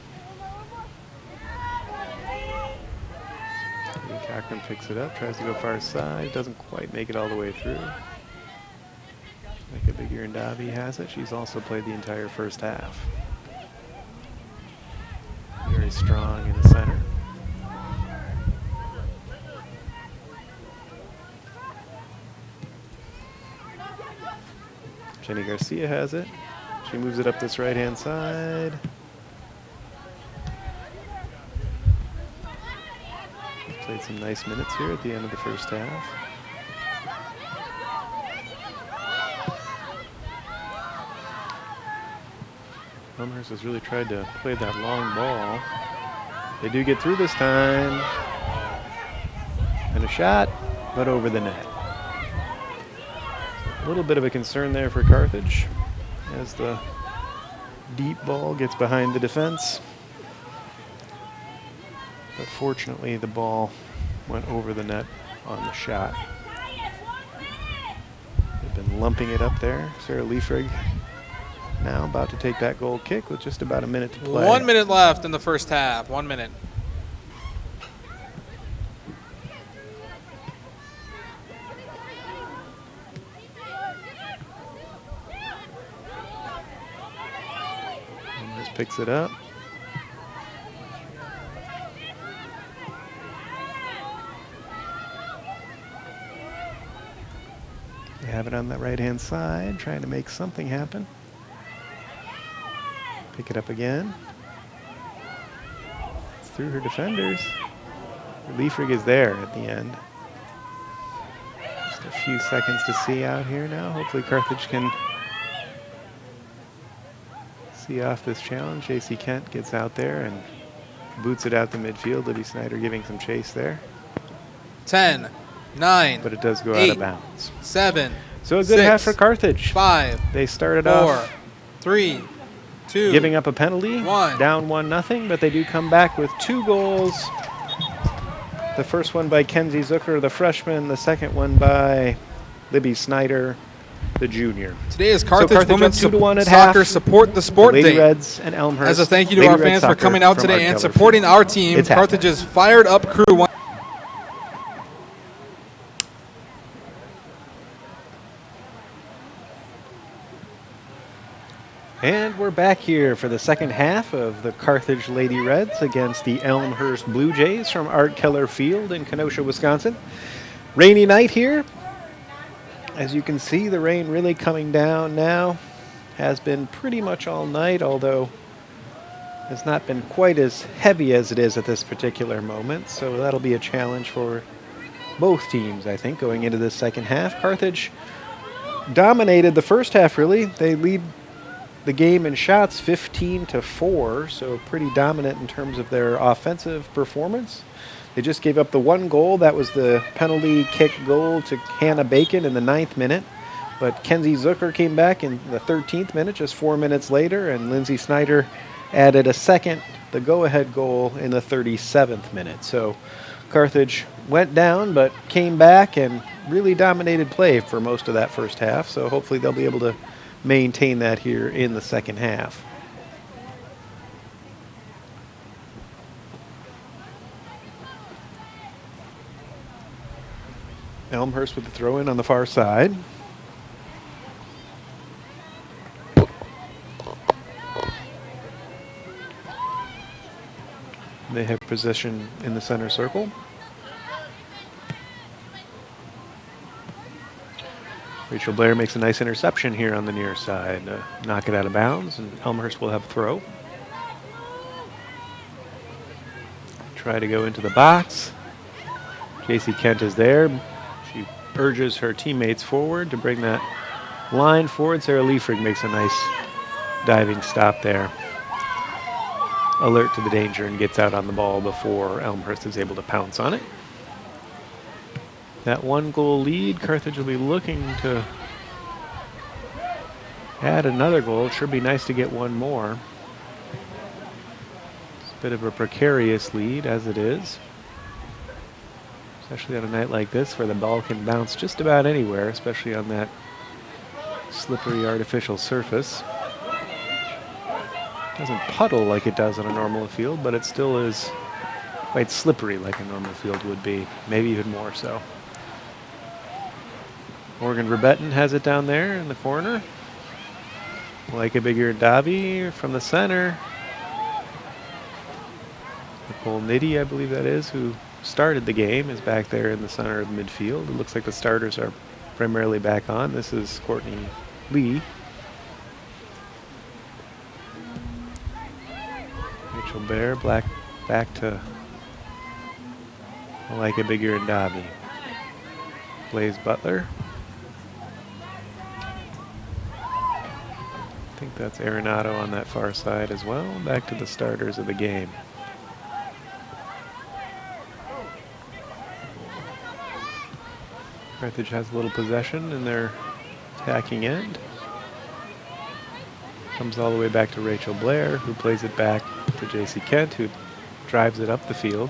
Cochran picks it up, tries to go far side, doesn't quite make it all the way through. Micah Bigurandavi has it. She's also played the entire first half. Very strong in the center. Jenny Garcia has it. She moves it up this right-hand side. Played some nice minutes here at the end of the first half. Elmhurst has really tried to play that long ball. They do get through this time. And a shot, but over the net. A little bit of a concern there for Carthage as the deep ball gets behind the defense. But fortunately, the ball went over the net on the shot. They've been lumping it up there. Sarah Liefrig now about to take that goal kick with just about a minute to play. 1 minute left in the first half. 1 minute. And just picks it up. They have it on that right-hand side, trying to make something happen. Pick it up again. It's through her defenders. Liefrig is there at the end. Just a few seconds to see out here now. Hopefully Carthage can see off this challenge. JC Kent gets out there and boots it out to midfield. Libby Snyder giving some chase there. 10, 9, but it does go 8, out of bounds. 7, so a good 6, half for Carthage. 5, they started 4, off 3, 2, giving up a penalty, 1. down 1-0, but they do come back with 2 goals. The first one by Kenzie Zucker, the freshman. The second one by Libby Snyder, the junior. Today is Carthage Women's Soccer half. Support the Sport Lady Day. Reds and Elmhurst. As a thank you to Lady our fans for coming out today and supporting our team, It's Carthage's fired up crew. And we're back here for the second half of the Carthage Lady Reds against the Elmhurst Blue Jays from Art Keller Field in Kenosha, Wisconsin. Rainy night here. As you can see, the rain really coming down now. Has been pretty much all night, although has not been quite as heavy as it is at this particular moment. So that'll be a challenge for both teams, I think, going into this second half. Carthage dominated the first half, really. They lead the game in shots 15-4, so pretty dominant in terms of their offensive performance. They just gave up the 1 goal. That was the penalty kick goal to Hannah Bacon in the 9th minute. But Kenzie Zucker came back in the 13th minute, just 4 minutes later, and Lindsay Snyder added a second, the go-ahead goal in the 37th minute. So Carthage went down, but came back and really dominated play for most of that first half. So hopefully they'll be able to maintain that here in the second half. Elmhurst with the throw-in on the far side. They have possession in the center circle. Rachel Blair makes a nice interception here on the near side. Knock it out of bounds, and Elmhurst will have a throw. Try to go into the box. JC Kent is there. She urges her teammates forward to bring that line forward. Sarah Liefrig makes a nice diving stop there. Alert to the danger and gets out on the ball before Elmhurst is able to pounce on it. That 1-goal lead, Carthage will be looking to add another goal. It should be nice to get one more. It's a bit of a precarious lead as it is, especially on a night like this where the ball can bounce just about anywhere, especially on that slippery artificial surface. It doesn't puddle like it does on a normal field, but it still is quite slippery like a normal field would be, maybe even more so. Morgan Verbetten has it down there in the corner. Like a bigger Davi from the center. Nicole Nitty, I believe that is, who started the game, is back there in the center of midfield. It looks like the starters are primarily back on. This is Courtney Lee. Rachel Bear, back to like a bigger Davi. Blaze Butler. I think that's Arenado on that far side as well. Back to the starters of the game. Carthage has a little possession in their attacking end. Comes all the way back to Rachel Blair, who plays it back to JC Kent, who drives it up the field.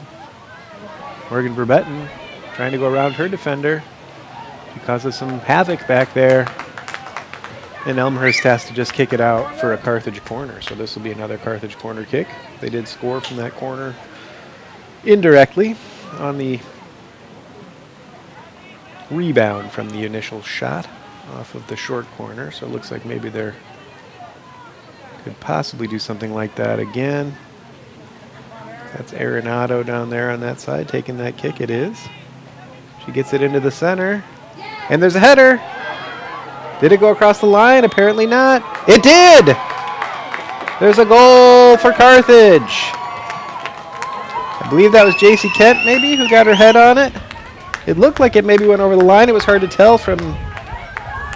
Morgan Verbetten trying to go around her defender. She causes some havoc back there. And Elmhurst has to just kick it out for a Carthage corner. So this will be another Carthage corner kick. They did score from that corner indirectly on the rebound from the initial shot off of the short corner. So it looks like maybe they could possibly do something like that again. That's Arenado down there on that side taking that kick. It is. She gets it into the center. And there's a header. Did it go across the line? Apparently not. It did! There's a goal for Carthage. I believe that was JC Kent, maybe, who got her head on it. It looked like it maybe went over the line. It was hard to tell from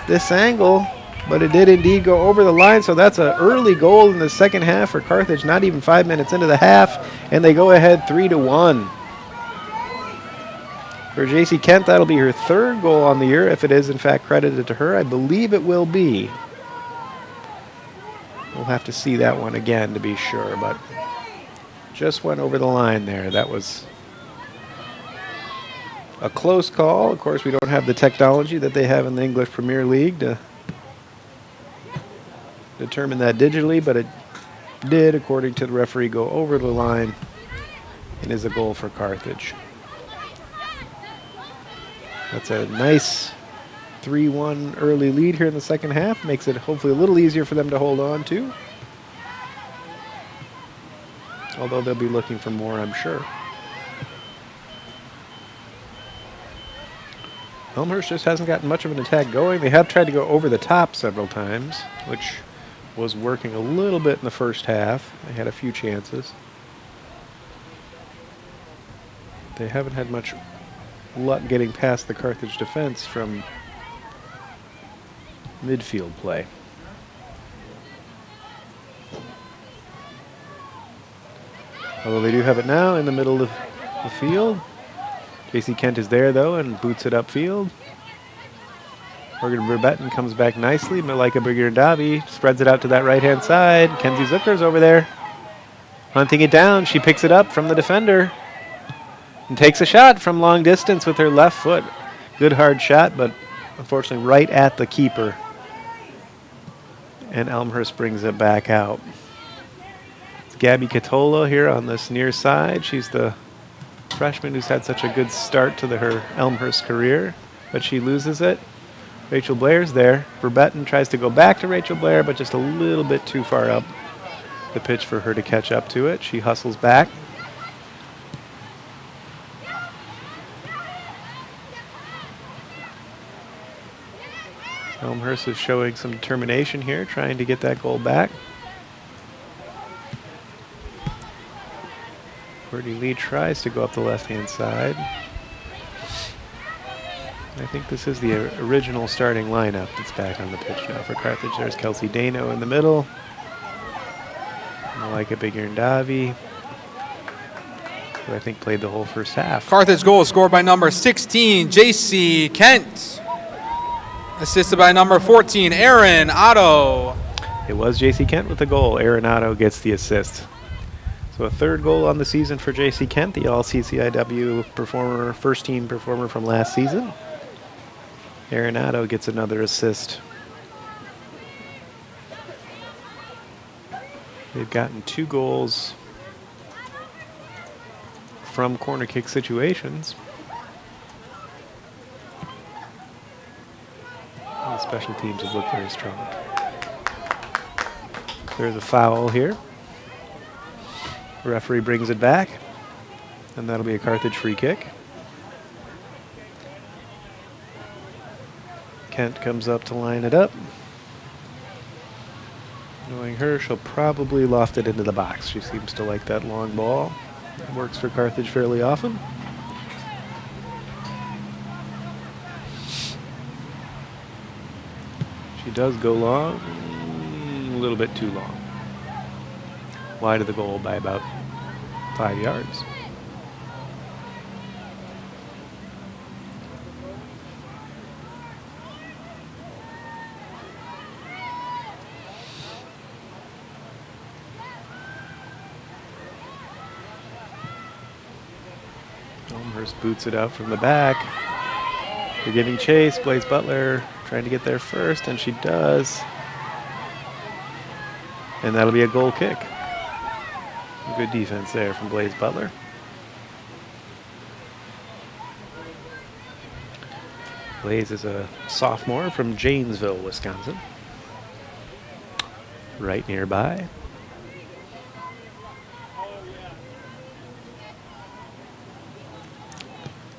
this angle, but it did indeed go over the line. So that's an early goal in the second half for Carthage, not even 5 minutes into the half, and they go ahead 3-1. For JC Kent, that'll be her third goal on the year, if it is in fact credited to her. I believe it will be. We'll have to see that one again to be sure, but just went over the line there. That was a close call. Of course, we don't have the technology that they have in the English Premier League to determine that digitally, but it did, according to the referee, go over the line and is a goal for Carthage. That's a nice 3-1 early lead here in the second half. Makes it hopefully a little easier for them to hold on to. Although they'll be looking for more, I'm sure. Elmhurst just hasn't gotten much of an attack going. They have tried to go over the top several times, which was working a little bit in the first half. They had a few chances. They haven't had much luck getting past the Carthage defense from midfield play. Although they do have it now in the middle of the field. JC Kent is there though and boots it upfield. Morgan Verbetten comes back nicely. Malika Brigir-Davi spreads it out to that right-hand side. Kenzie Zucker's over there. Hunting it down. She picks it up from the defender. And takes a shot from long distance with her left foot. Good hard shot, but unfortunately right at the keeper. And Elmhurst brings it back out. It's Gabby Catolo here on this near side. She's the freshman who's had such a good start to her Elmhurst career, but she loses it. Rachel Blair's there. Verbetten tries to go back to Rachel Blair, but just a little bit too far up the pitch for her to catch up to it. She hustles back. Elmhurst is showing some determination here, trying to get that goal back. Courtney Lee tries to go up the left-hand side. I think this is the original starting lineup that's back on the pitch now for Carthage. There's Kelsey Dano in the middle. Malika Brigir-Davi. who I think played the whole first half. Carthage goal is scored by number 16, J.C. Kent. Assisted by number 14, Aaron Otto. It was J.C. Kent with the goal. Aaron Otto gets the assist. So a third goal on the season for J.C. Kent, the All-CCIW performer, first-team performer from last season. Aaron Otto gets another assist. They've gotten 2 goals from corner kick situations. The special teams have looked very strong. There's a foul here. The referee brings it back, and that'll be a Carthage free kick. Kent comes up to line it up. Knowing her, she'll probably loft it into the box. She seems to like that long ball. It works for Carthage fairly often. She does go long, a little bit too long. Wide of the goal by about 5 yards. Elmhurst boots it out from the back. They're giving chase. Blaze Butler trying to get there first, and she does. And that'll be a goal kick. Good defense there from Blaze Butler. Blaze is a sophomore from Janesville, Wisconsin. Right nearby.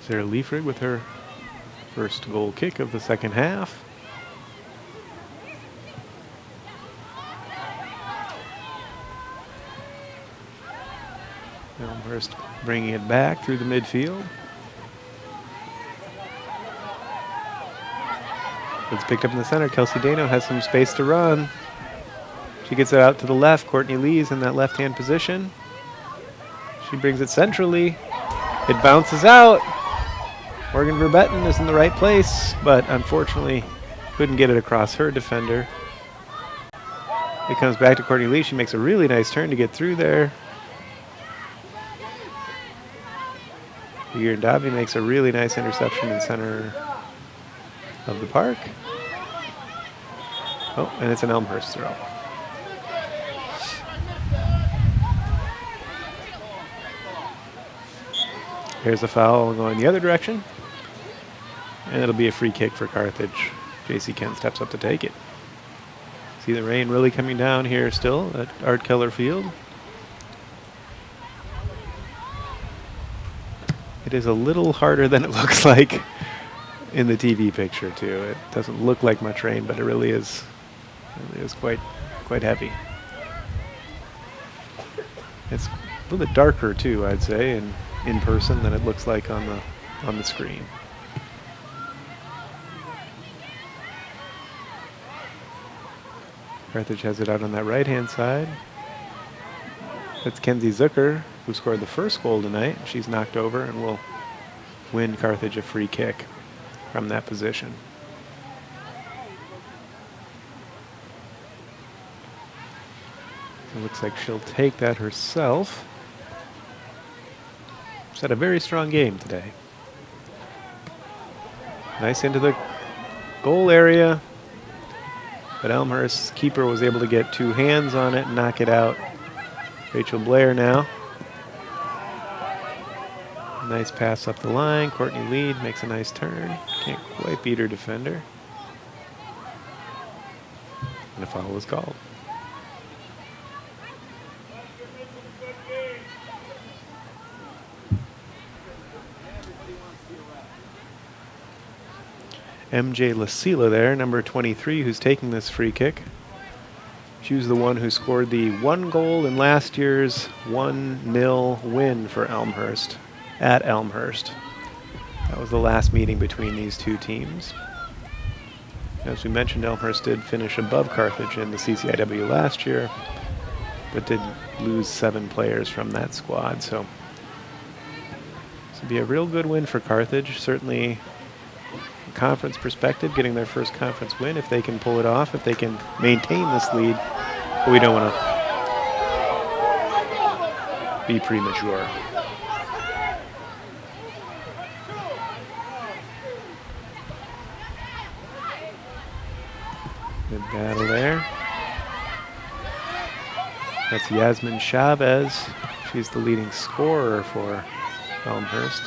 Sarah Leifrig with her first goal kick of the second half. Elmhurst bringing it back through the midfield. It's picked up in the center. Kelsey Dano has some space to run. She gets it out to the left. Courtney Lee's in that left-hand position. She brings it centrally. It bounces out. Morgan Verbetten is in the right place, but unfortunately couldn't get it across her defender. It comes back to Courtney Lee. She makes a really nice turn to get through there. Davi makes a really nice interception in center of the park. Oh, and it's an Elmhurst throw. Here's a foul going the other direction. And it'll be a free kick for Carthage. J.C. Kent steps up to take it. See the rain really coming down here still at Art Keller Field. It is a little harder than it looks like in the TV picture too. It doesn't look like much rain, but it really is. It is quite heavy. It's a little bit darker too, I'd say, in person than it looks like on the screen. Carthage has it out on that right-hand side. That's Kenzie Zucker, who scored the first goal tonight. She's knocked over and will win Carthage a free kick from that position. It looks like she'll take that herself. She's had a very strong game today. Nice into the goal area. But Elmhurst's keeper was able to get 2 hands on it and knock it out. Rachel Blair now. Nice pass up the line. Courtney Lead makes a nice turn. Can't quite beat her defender. And a foul was called. MJ Lasila there, number 23, who's taking this free kick. She was the one who scored the 1 goal in last year's 1-0 win for Elmhurst at Elmhurst. That was the last meeting between these two teams. As we mentioned, Elmhurst did finish above Carthage in the CCIW last year, but did lose 7 players from that squad, so This would be a real good win for Carthage. Certainly, from a conference perspective, getting their first conference win, if they can pull it off, if they can maintain this lead. But we don't want to be premature. Good battle there. That's Yasmin Chavez. She's the leading scorer for Elmhurst.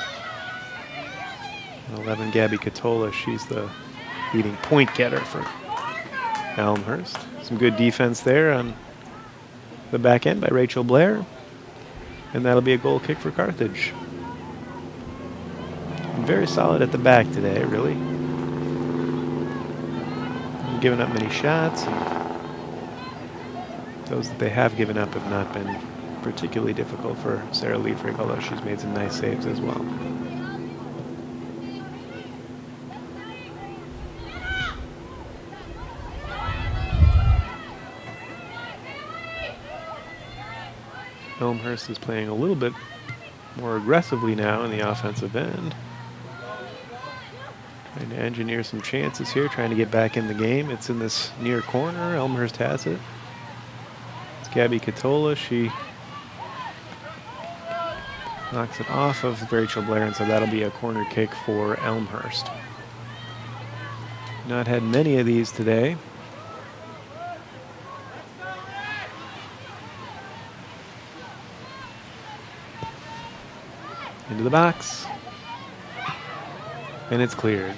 And 11, Gabby Catola. She's the leading point getter for Elmhurst. Some good defense there on the back end by Rachel Blair. And that'll be a goal kick for Carthage. Very solid at the back today, really. Haven't given up many shots. And those that they have given up have not been particularly difficult for Sarah Liefrig, although she's made some nice saves as well. Elmhurst is playing a little bit more aggressively now in the offensive end. Trying to engineer some chances here, trying to get back in the game. It's in this near corner. Elmhurst has it. It's Gabby Catola. She knocks it off of Rachel Blair, and so that'll be a corner kick for Elmhurst. Not had many of these today. Into the box. And it's cleared.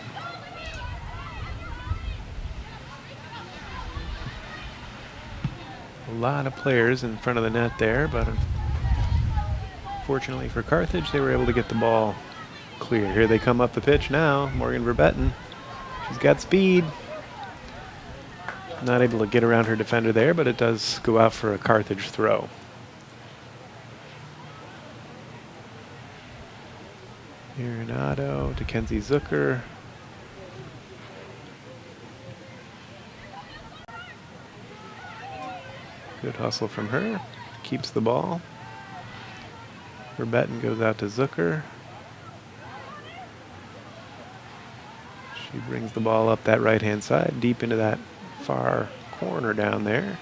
A lot of players in front of the net there, but fortunately for Carthage, they were able to get the ball clear. Here they come up the pitch now. Morgan Verbetten. She's got speed. Not able to get around her defender there, but it does go out for a Carthage throw. Arenado to Kenzie Zucker. Good hustle from her. Keeps the ball. Verbetten goes out to Zucker. She brings the ball up that right-hand side, deep into that far corner down there.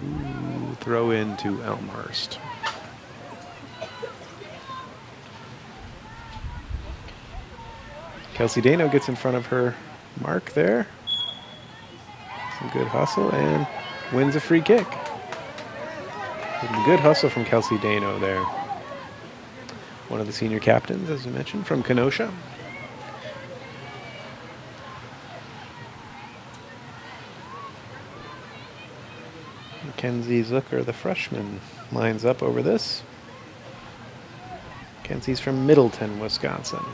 Ooh, throw in to Elmhurst. Kelsey Dano gets in front of her mark there. Some good hustle and wins a free kick. Good hustle from Kelsey Dano there. One of the senior captains, as I mentioned, from Kenosha. Mackenzie Zucker, the freshman, lines up over this. Kenzie's from Middleton, Wisconsin.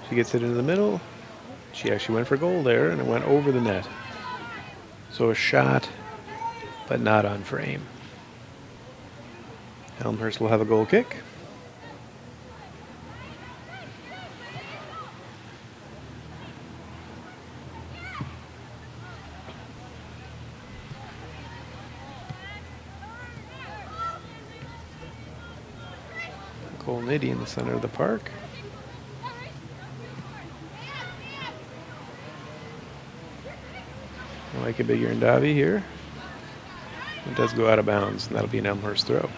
She gets it into the middle. She actually went for goal there, and it went over the net. So a shot, but not on frame. Elmhurst will have a goal kick. Nicole Nitty in the center of the park. Like a bigger Ndavi here. It does go out of bounds, and that'll be an Elmhurst throw.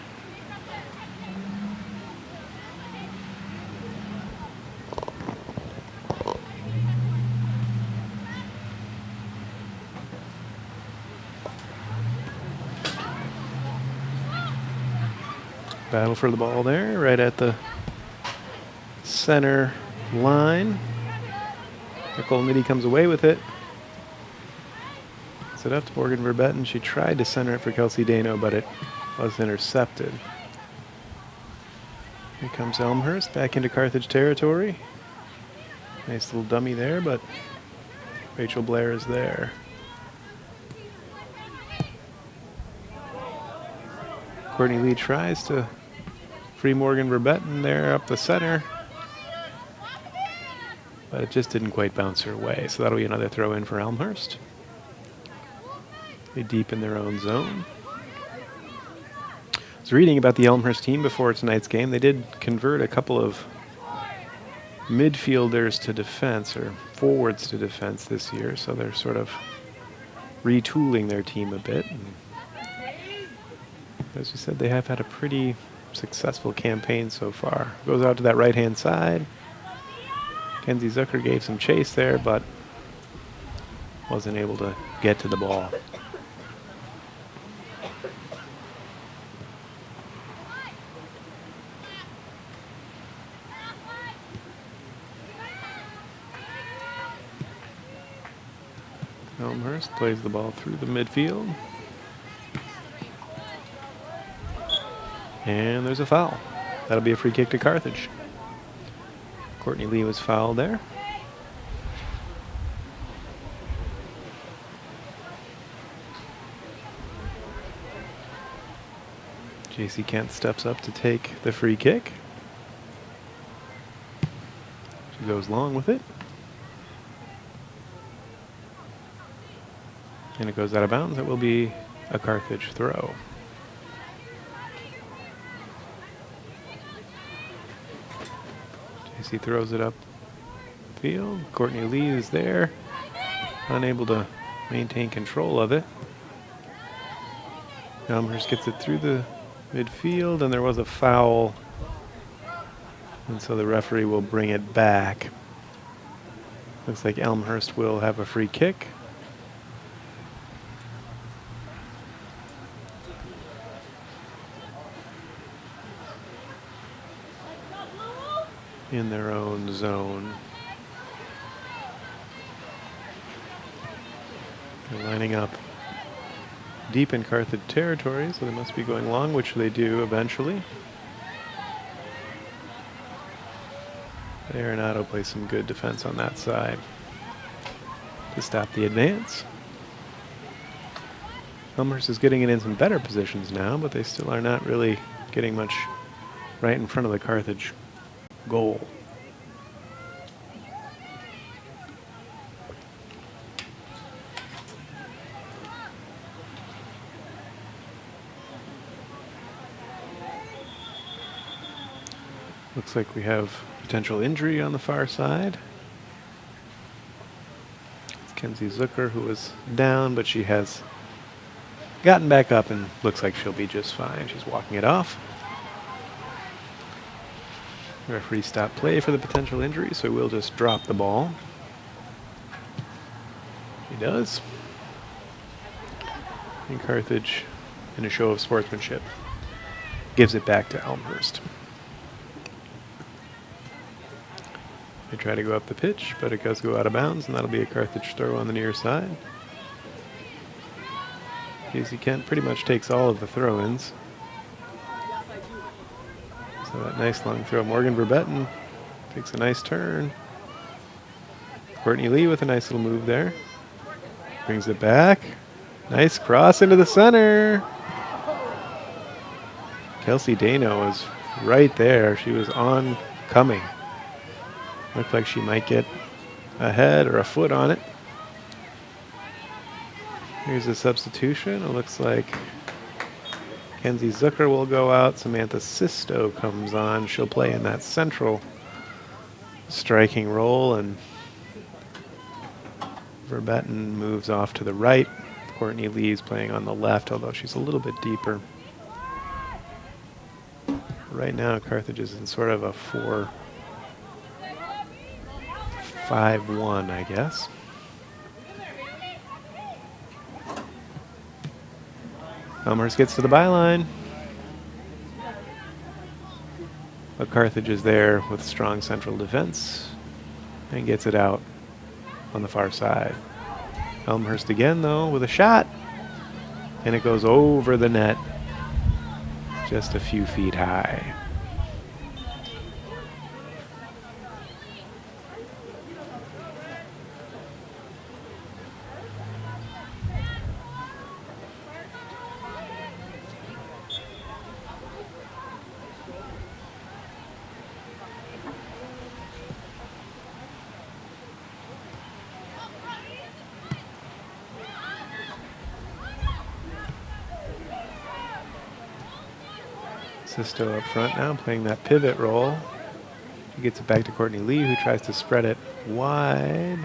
Battle for the ball there, right at the center line. Nicole Nitty comes away with it. It up to Morgan Verbetten. She tried to center it for Kelsey Dano, but it was intercepted. Here comes Elmhurst back into Carthage territory. Nice little dummy there, but Rachel Blair is there. Courtney Lee tries to free Morgan Verbetten there up the center, but it just didn't quite bounce her way. So that'll be another throw in for Elmhurst. They deep in their own zone. I was reading about the Elmhurst team before tonight's game. They did convert a couple of midfielders to defense, or forwards to defense this year, so they're sort of retooling their team a bit. And as we said, they have had a pretty successful campaign so far. Goes out to that right-hand side. Kenzie Zucker gave some chase there, but wasn't able to get to the ball. Elmhurst plays the ball through the midfield. And there's a foul. That'll be a free kick to Carthage. Courtney Lee was fouled there. JC Kent steps up to take the free kick. She goes long with it. And it goes out of bounds. It will be a Carthage throw. JC throws it up field. Courtney Lee is there, unable to maintain control of it. Elmhurst gets it through the midfield, and there was a foul. And so the referee will bring it back. Looks like Elmhurst will have a free kick. In their own zone. They're lining up deep in Carthage territory, so they must be going long, which they do eventually. Arenado plays some good defense on that side to stop the advance. Elmhurst is getting it in some better positions now, but they still are not really getting much right in front of the Carthage goal. Looks like we have potential injury on the far side. It's Kenzie Zucker, who was down, but she has gotten back up and looks like she'll be just fine. She's walking it off. The referee stopped play for the potential injury, so we'll just drop the ball. He does. And Carthage, in a show of sportsmanship, gives it back to Elmhurst. They try to go up the pitch, but it does go out of bounds, and that'll be a Carthage throw on the near side. Casey Kent pretty much takes all of the throw-ins. So that nice long throw. Morgan Verbetten takes a nice turn. Courtney Lee with a nice little move there. Brings it back. Nice cross into the center. Kelsey Dano was right there. She was on coming. Looked like she might get a head or a foot on it. Here's a substitution. It looks like Kenzie Zucker will go out. Samantha Sisto comes on. She'll play in that central striking role, and Verbetten moves off to the right. Courtney Lee's playing on the left, although she's a little bit deeper. Right now, Carthage is in sort of a 4-5-1, I guess. Elmhurst gets to the byline. But Carthage is there with strong central defense and gets it out on the far side. Elmhurst again, though, with a shot. And it goes over the net, just a few feet high. Sisto up front now, playing that pivot role. She gets it back to Courtney Lee, who tries to spread it wide.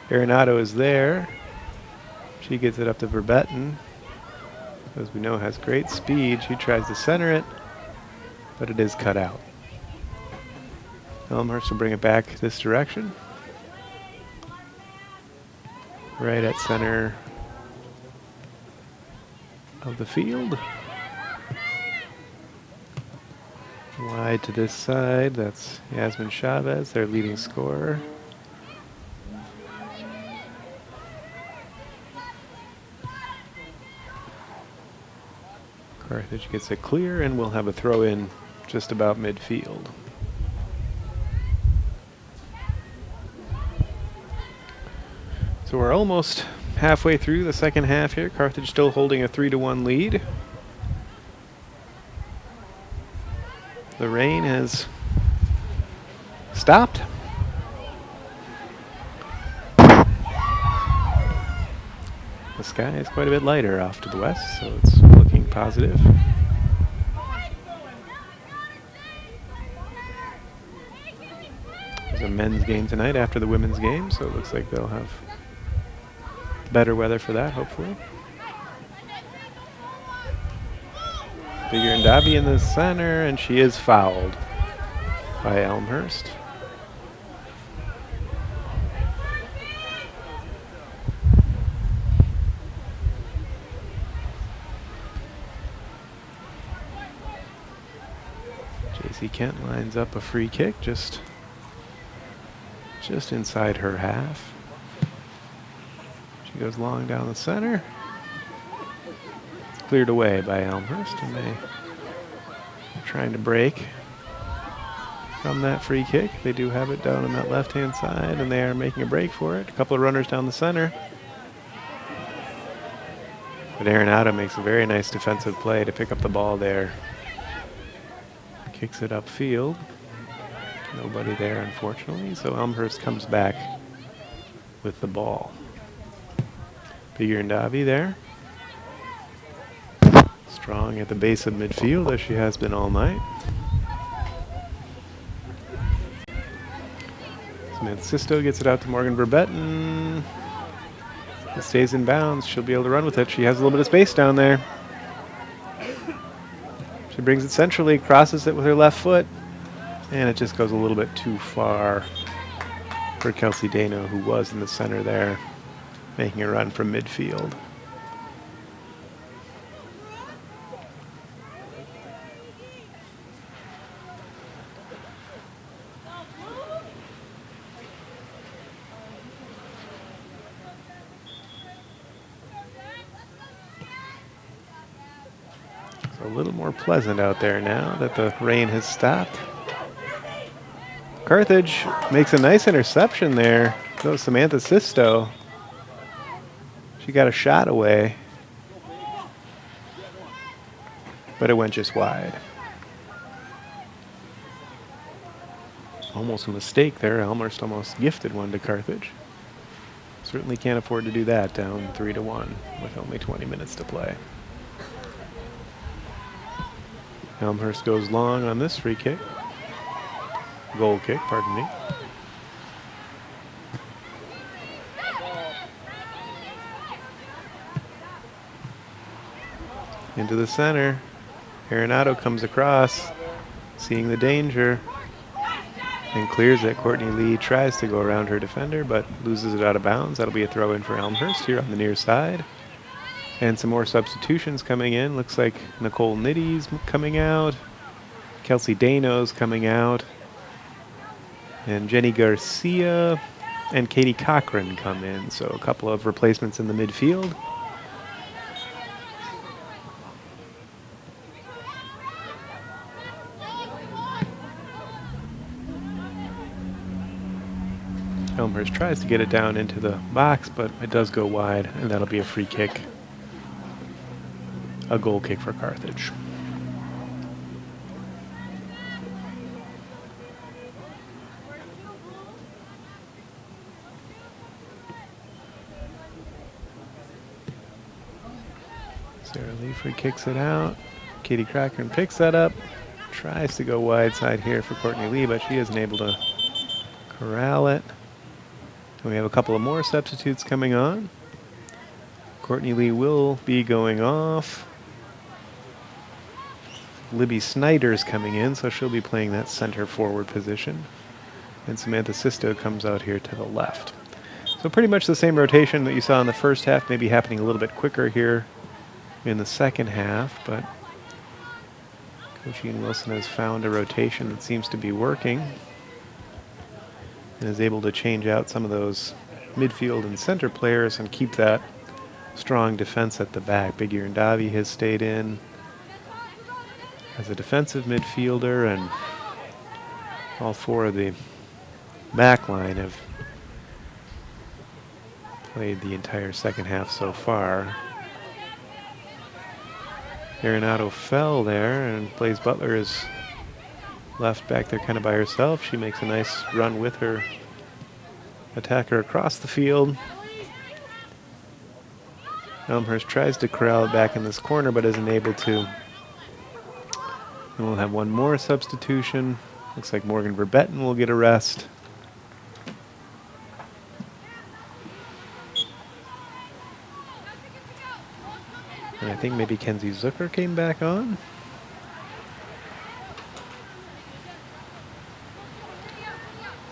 Arenado is there. She gets it up to Verbetten, who, as we know, has great speed. She tries to center it, but it is cut out. Elmhurst will bring it back this direction. Right at center of the field. Wide to this side, that's Yasmin Chavez, their leading scorer. Carthage gets it clear, and we'll have a throw in just about midfield. So we're almost halfway through the second half here. Carthage still holding a 3-1 lead. The rain has stopped. The sky is quite a bit lighter off to the west, so it's looking positive. There's a men's game tonight after the women's game, so it looks like they'll have better weather for that, hopefully. Figure and Davi in the center, and she is fouled by Elmhurst. JC Kent lines up a free kick just inside her half. She goes long down the center. It's cleared away by Elmhurst, and they're trying to break from that free kick. They do have it down on that left-hand side, and they are making a break for it. A couple of runners down the center. But Arenado makes a very nice defensive play to pick up the ball there. Kicks it upfield. Nobody there, unfortunately, so Elmhurst comes back with the ball. Figure and Davi there. Strong at the base of midfield, as she has been all night. Sisto gets it out to Morgan Verbetten. It stays in bounds. She'll be able to run with it. She has a little bit of space down there. She brings it centrally, crosses it with her left foot, and it just goes a little bit too far for Kelsey Dano, who was in the center there, making a run from midfield. A little more pleasant out there now that the rain has stopped. Carthage makes a nice interception there. Goes Samantha Sisto. She got a shot away, but it went just wide. Almost a mistake there. Elmhurst almost gifted one to Carthage. Certainly can't afford to do that down 3-1 with only 20 minutes to play. Elmhurst goes long on this free kick. Goal kick, pardon me. Into the center. Arenado comes across, seeing the danger, and clears it. Courtney Lee tries to go around her defender, but loses it out of bounds. That'll be a throw in for Elmhurst here on the near side. And some more substitutions coming in. Looks like Nicole Nitty's coming out. Kelsey Dano's coming out. And Jenny Garcia and Katie Cochran come in. So a couple of replacements in the midfield. Elmhurst tries to get it down into the box, but it does go wide, and that'll be a free kick. A goal kick for Carthage. Sarah Lee free kicks it out. Katie Cochran picks that up. tries to go wide side here for Courtney Lee, but she isn't able to corral it. And we have a couple of more substitutes coming on. Courtney Lee will be going off. Libby Snyder's coming in, so she'll be playing that center forward position. And Samantha Sisto comes out here to the left. So pretty much the same rotation that you saw in the first half, maybe happening a little bit quicker here in the second half, but Coach Ian Wilson has found a rotation that seems to be working and is able to change out some of those midfield and center players and keep that strong defense at the back. Big Ear and Davi has stayed in as a defensive midfielder, and all four of the back line have played the entire second half so far. Arenado fell there, and Blaze Butler is left back there kind of by herself. She makes a nice run with her attacker across the field. Elmhurst tries to corral it back in this corner, but isn't able to. And we'll have one more substitution. Looks like Morgan Verbetten will get a rest. And I think maybe Kenzie Zucker came back on.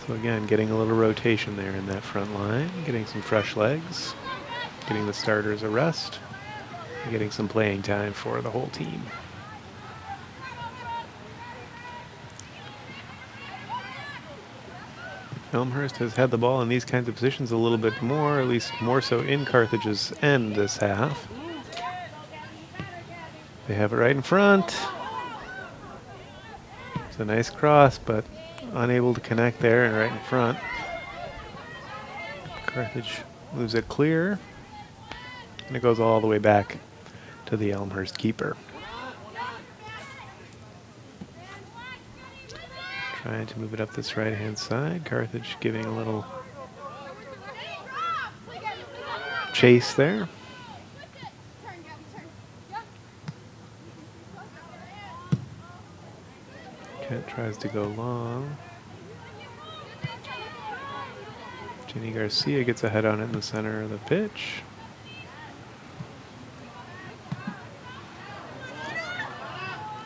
So again, getting a little rotation there in that front line, getting some fresh legs, getting the starters a rest, and getting some playing time for the whole team. Elmhurst has had the ball in these kinds of positions a little bit more, at least more so in Carthage's end this half. They have it right in front. It's a nice cross, but unable to connect there and right in front. Carthage moves it clear, and it goes all the way back to the Elmhurst keeper. Trying to move it up this right-hand side. Carthage giving a little chase there. Kent tries to go long. Jenny Garcia gets a head on it in the center of the pitch.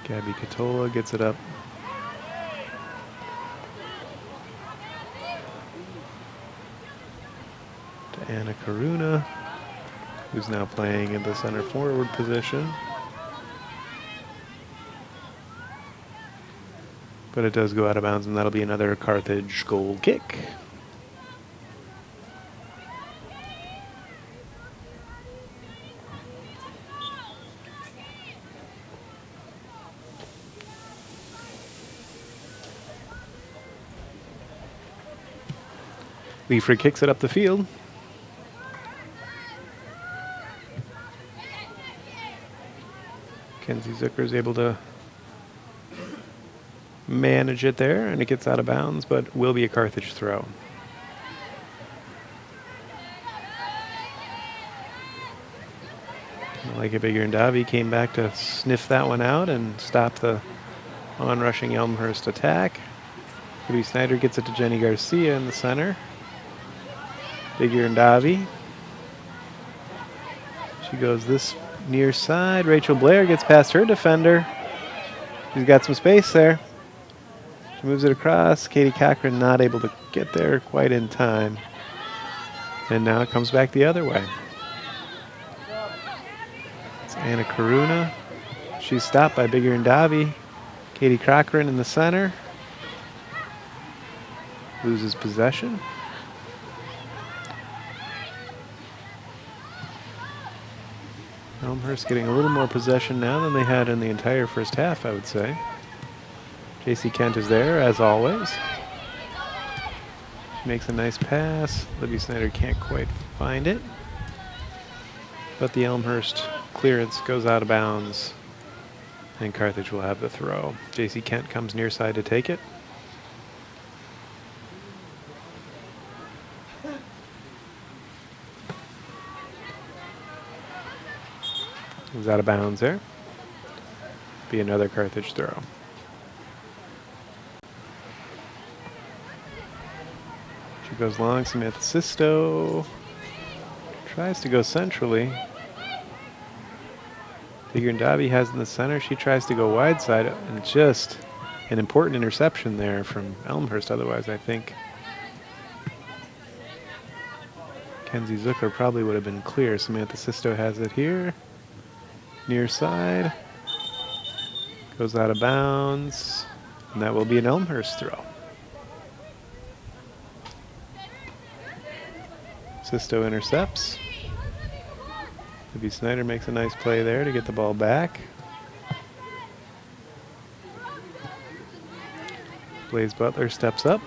Gabby Catola gets it up. To Anna Karuna, who's now playing in the center forward position. But it does go out of bounds, and that'll be another Carthage goal kick. Leaford kicks it up the field. Kenzie Zucker is able to manage it there, and it gets out of bounds, but will be a Carthage throw. Like a Bigger and Davi came back to sniff that one out and stop the on-rushing Elmhurst attack. Libby Snyder gets it to Jenny Garcia in the center. Bigger and Davi. She goes this near side. Rachel Blair gets past her defender. She's got some space there. She moves it across. Katie Cochran not able to get there quite in time. And now it comes back the other way. It's Anna Karuna. She's stopped by Bigger and Davi. Katie Cochran in the center. Loses possession. Elmhurst getting a little more possession now than they had in the entire first half, I would say. JC Kent is there, as always. She makes a nice pass. Libby Snyder can't quite find it. But the Elmhurst clearance goes out of bounds, and Carthage will have the throw. JC Kent comes near side to take it. He's out of bounds there. Be another Carthage throw. She goes long. Samantha Sisto tries to go centrally. Figuring Dobby has in the center. She tries to go wide side, and just an important interception there from Elmhurst. Otherwise, I think Kenzie Zucker probably would have been clear. Samantha Sisto has it here. Near side. Goes out of bounds. And that will be an Elmhurst throw. Sisto intercepts. Libby Snyder makes a nice play there to get the ball back. Blaze Butler steps up.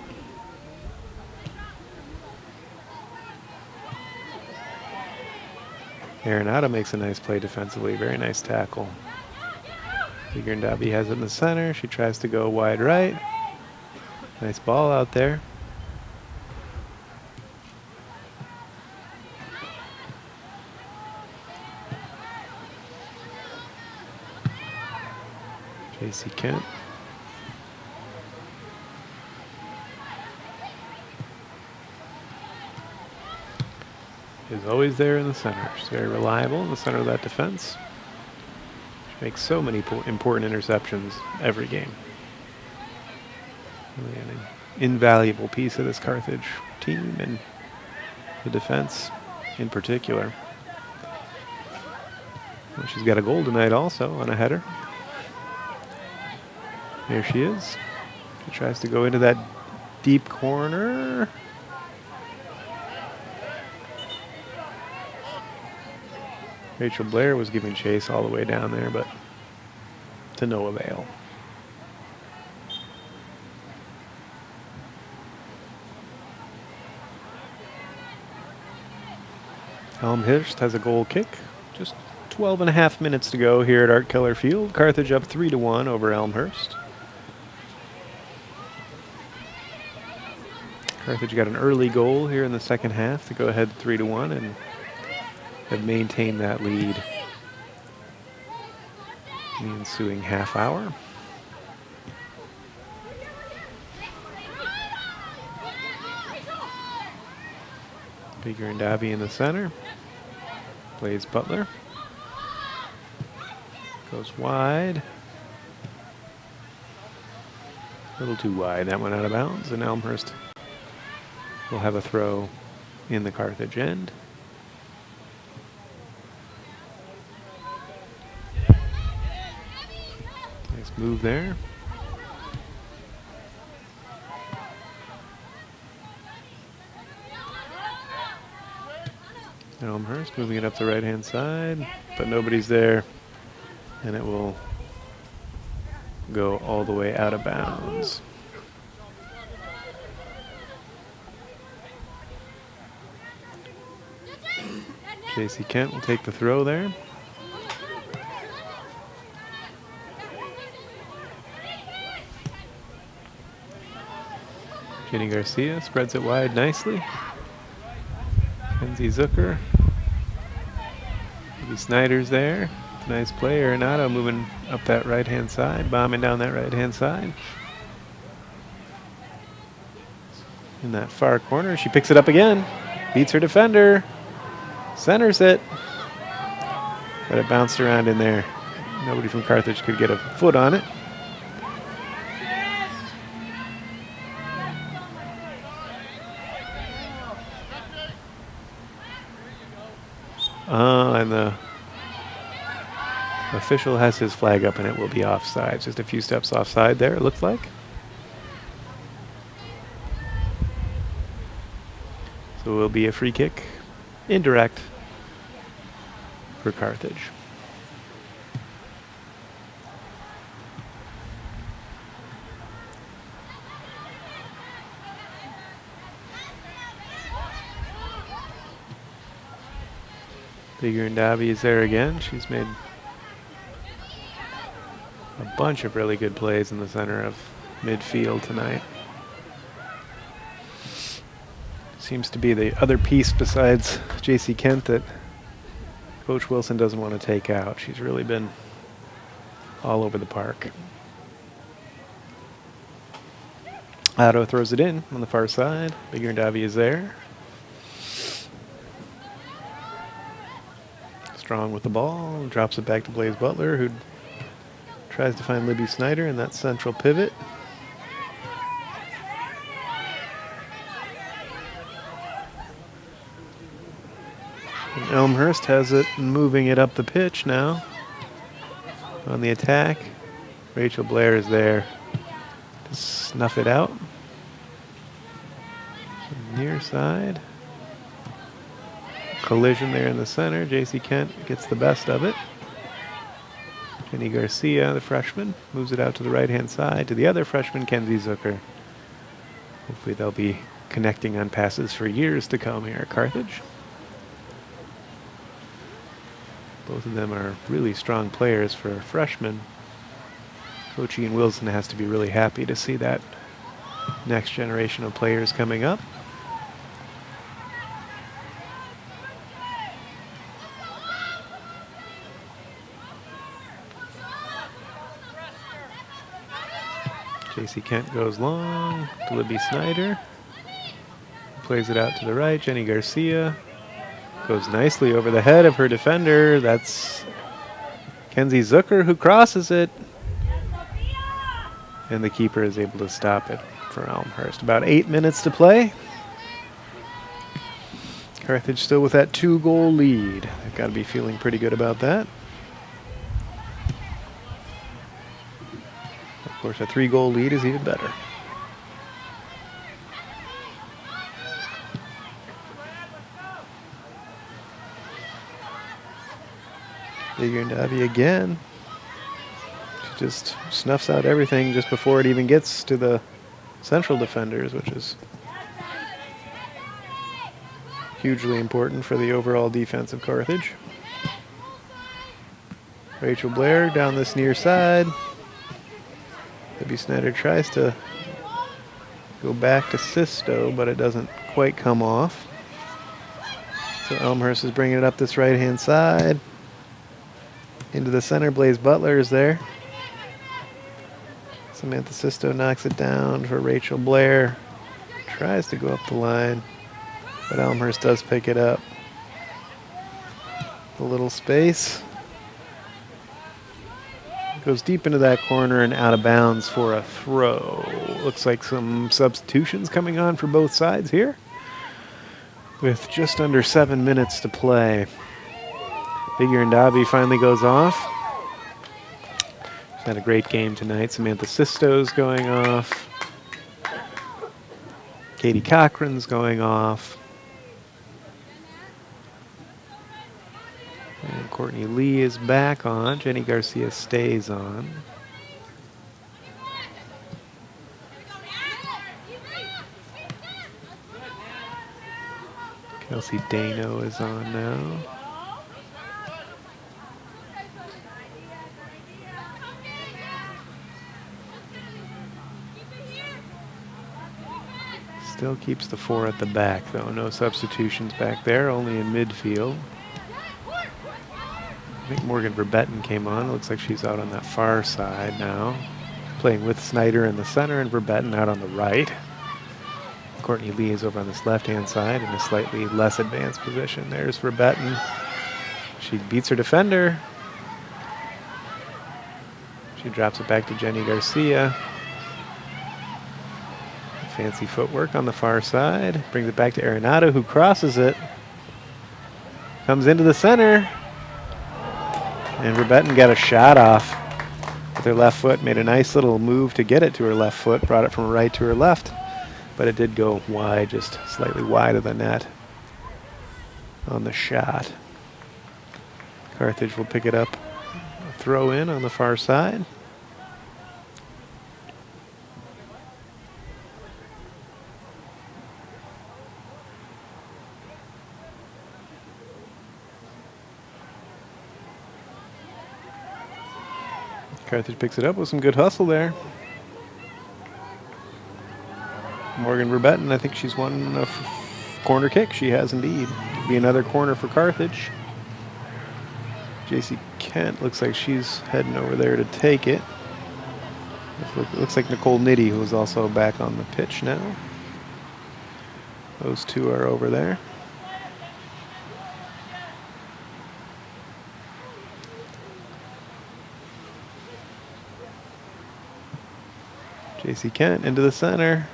Arenado makes a nice play defensively. Very nice tackle. Figuring Dobby has it in the center. She tries to go wide right. Nice ball out there. J.C. Kent. Is always there in the center. She's very reliable in the center of that defense. She makes so many important interceptions every game. Really an invaluable piece of this Carthage team and the defense in particular. Well, she's got a goal tonight also on a header. There she is. She tries to go into that deep corner. Rachel Blair was giving chase all the way down there, but to no avail. Elmhurst has a goal kick. Just 12 and a half minutes to go here at Art Keller Field. Carthage up 3-1 over Elmhurst. Carthage got an early goal here in the second half to go ahead 3-1 and have maintained that lead in the ensuing half hour. Bigger and Dobby in the center. Blaze Butler. Goes wide. A little too wide. That went out of bounds, and Elmhurst will have a throw in the Carthage end. Nice move there. Elmhurst moving it up the right-hand side, but nobody's there, and it will go all the way out of bounds. J.C. Kent will take the throw there. Jenny Garcia spreads it wide nicely. Kenzie Zucker. Maybe Snyder's there. Nice play. Arenado moving up that right-hand side, bombing down that right-hand side. In that far corner, she picks it up again. Beats her defender. Centers it. But it bounced around in there. Nobody from Carthage could get a foot on it. And the official has his flag up, and it will be offside. Just a few steps offside there, it looks like. So it will be a free kick, indirect, for Carthage. Bigger and Dobby is there again. She's made a bunch of really good plays in the center of midfield tonight. Seems to be the other piece besides J.C. Kent that Coach Wilson doesn't want to take out. She's really been all over the park. Otto throws it in on the far side. Bigger Davi is there. Strong with the ball. Drops it back to Blaze Butler, who tries to find Libby Snyder in that central pivot. And Elmhurst has it, moving it up the pitch now. On the attack. Rachel Blair is there to snuff it out. Near side. Collision there in the center. JC Kent gets the best of it. Jenny Garcia, the freshman, moves it out to the right-hand side to the other freshman, Kenzie Zucker. Hopefully they'll be connecting on passes for years to come here at Carthage. Both of them are really strong players for freshmen. Coach Ian Wilson has to be really happy to see that next generation of players coming up. JC Kent goes long to Libby Snyder. Plays it out to the right. Jenny Garcia goes nicely over the head of her defender. That's Kenzie Zucker who crosses it. And the keeper is able to stop it for Elmhurst. About 8 minutes to play. Carthage still with that 2-goal lead. They've got to be feeling pretty good about that. Of course, a 3-goal lead is even better. Bigger Davi again. She just snuffs out everything just before it even gets to the central defenders, which is hugely important for the overall defense of Carthage. Rachel Blair down this near side. Libby Snyder tries to go back to Sisto, but it doesn't quite come off. So Elmhurst is bringing it up this right-hand side. Into the center, Blaze Butler is there. Samantha Sisto knocks it down for Rachel Blair. Tries to go up the line, but Elmhurst does pick it up. A little space. Goes deep into that corner and out of bounds for a throw. Looks like some substitutions coming on for both sides here. With just under 7 minutes to play. Bigger and Davi finally goes off. She's had a great game tonight. Samantha Sisto's going off. Katie Cochran's going off. And Courtney Lee is back on. Jenny Garcia stays on. Kelsey Dano is on now. Still keeps the 4 at the back, though. No substitutions back there, only in midfield. I think Morgan Verbetten came on. It looks like she's out on that far side now. Playing with Snyder in the center and Verbetten out on the right. Courtney Lee is over on this left-hand side in a slightly less advanced position. There's Verbetten. She beats her defender. She drops it back to Jenny Garcia. Fancy footwork on the far side. Brings it back to Arenado, who crosses it. Comes into the center. And Verbetten got a shot off with her left foot. Made a nice little move to get it to her left foot. Brought it from her right to her left. But it did go wide, just slightly wide of the net on the shot. Carthage will pick it up. A throw in on the far side. Carthage picks it up with some good hustle there. Morgan Verbetten, I think she's won a corner kick. She has indeed. Could be another corner for Carthage. JC Kent looks like she's heading over there to take it. Looks like Nicole Nitty, who is also back on the pitch now. Those two are over there. JC Kent into the center.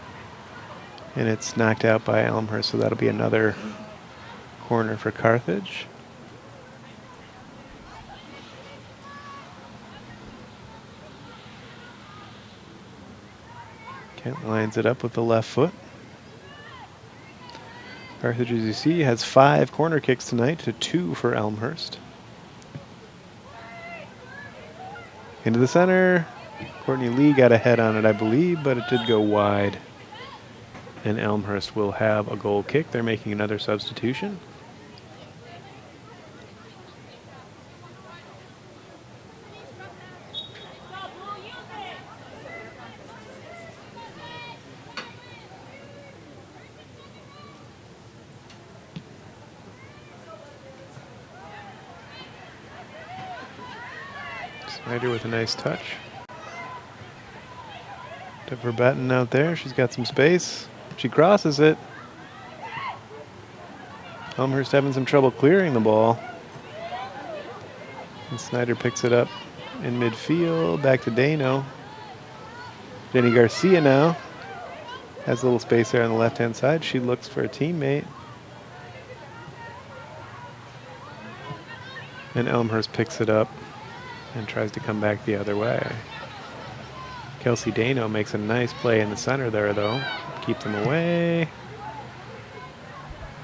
And it's knocked out by Elmhurst, so that'll be another corner for Carthage. Kent lines it up with the left foot. Carthage, as you see, has 5 corner kicks tonight to 2 for Elmhurst. Into the center. Courtney Lee got a head on it, I believe, but it did go wide. And Elmhurst will have a goal kick. They're making another substitution. Snyder with a nice touch. To Verbetten out there. She's got some space. She crosses it. Elmhurst having some trouble clearing the ball. And Snyder picks it up in midfield. Back to Dano. Jenny Garcia now has a little space there on the left-hand side. She looks for a teammate. And Elmhurst picks it up and tries to come back the other way. Kelsey Dano makes a nice play in the center there, though. Keep them away.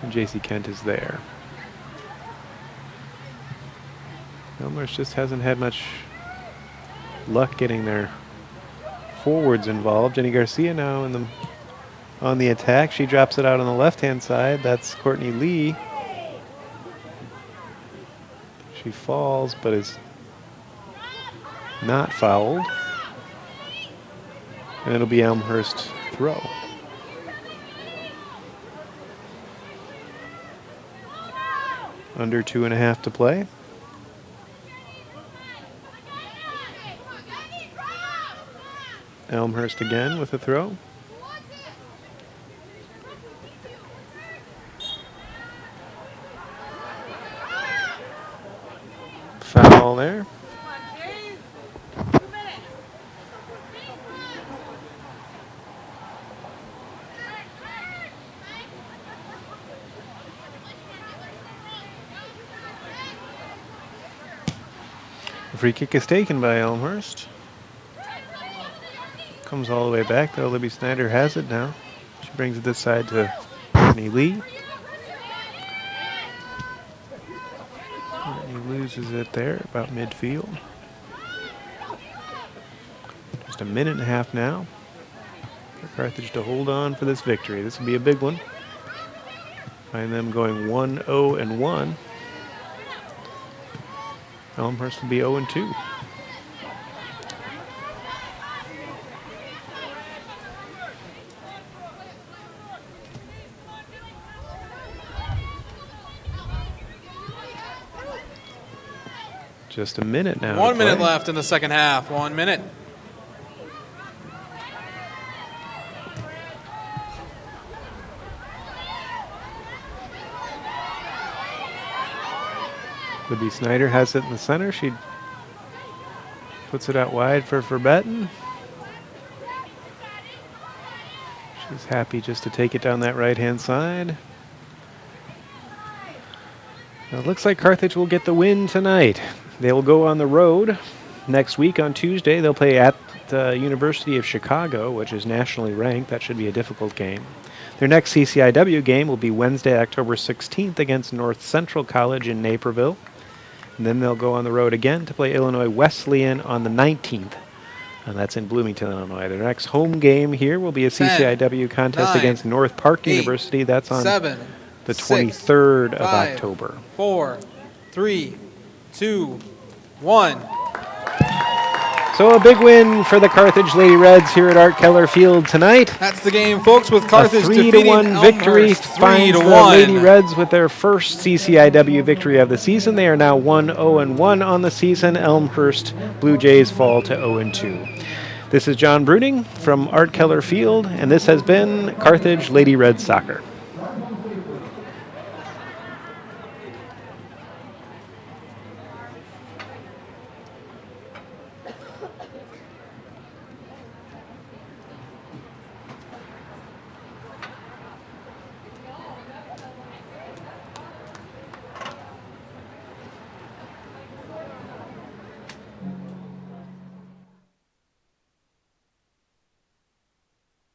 And JC Kent is there. Elmhurst just hasn't had much luck getting their forwards involved. Jenny Garcia now on the attack. She drops it out on the left-hand side. That's Courtney Lee. She falls, but is not fouled. And it'll be Elmhurst throw. Under 2.5 to play. Elmhurst again with a throw. Foul there. Free kick is taken by Elmhurst. Comes all the way back though. Libby Snyder has it now. She brings it this side to Courtney Lee. Courtney loses it there about midfield. Just a minute and a half now for Carthage to hold on for this victory. This will be a big one. Find them going 1-0-1. Elmhurst will be 0-2. Just a minute now. 1 minute left in the second half. 1 minute. Libby Snyder has it in the center. She puts it out wide for Verbetten. She's happy just to take it down that right-hand side. Now it looks like Carthage will get the win tonight. They will go on the road next week on Tuesday. They'll play at the University of Chicago, which is nationally ranked. That should be a difficult game. Their next CCIW game will be Wednesday, October 16th against North Central College in Naperville. And then they'll go on the road again to play Illinois Wesleyan on the 19th. And that's in Bloomington, Illinois. Their next home game here will be a CCIW contest against North Park University. That's on the 23rd of October. 4, 3, 2, 1. So a big win for the Carthage Lady Reds here at Art Keller Field tonight. That's the game, folks, with Carthage defeating a 3-1 victory finds the Lady Reds with their first CCIW victory of the season. They are now 1-0-1 on the season. Elmhurst Blue Jays fall to 0-2. This is John Bruning from Art Keller Field, and this has been Carthage Lady Red Soccer.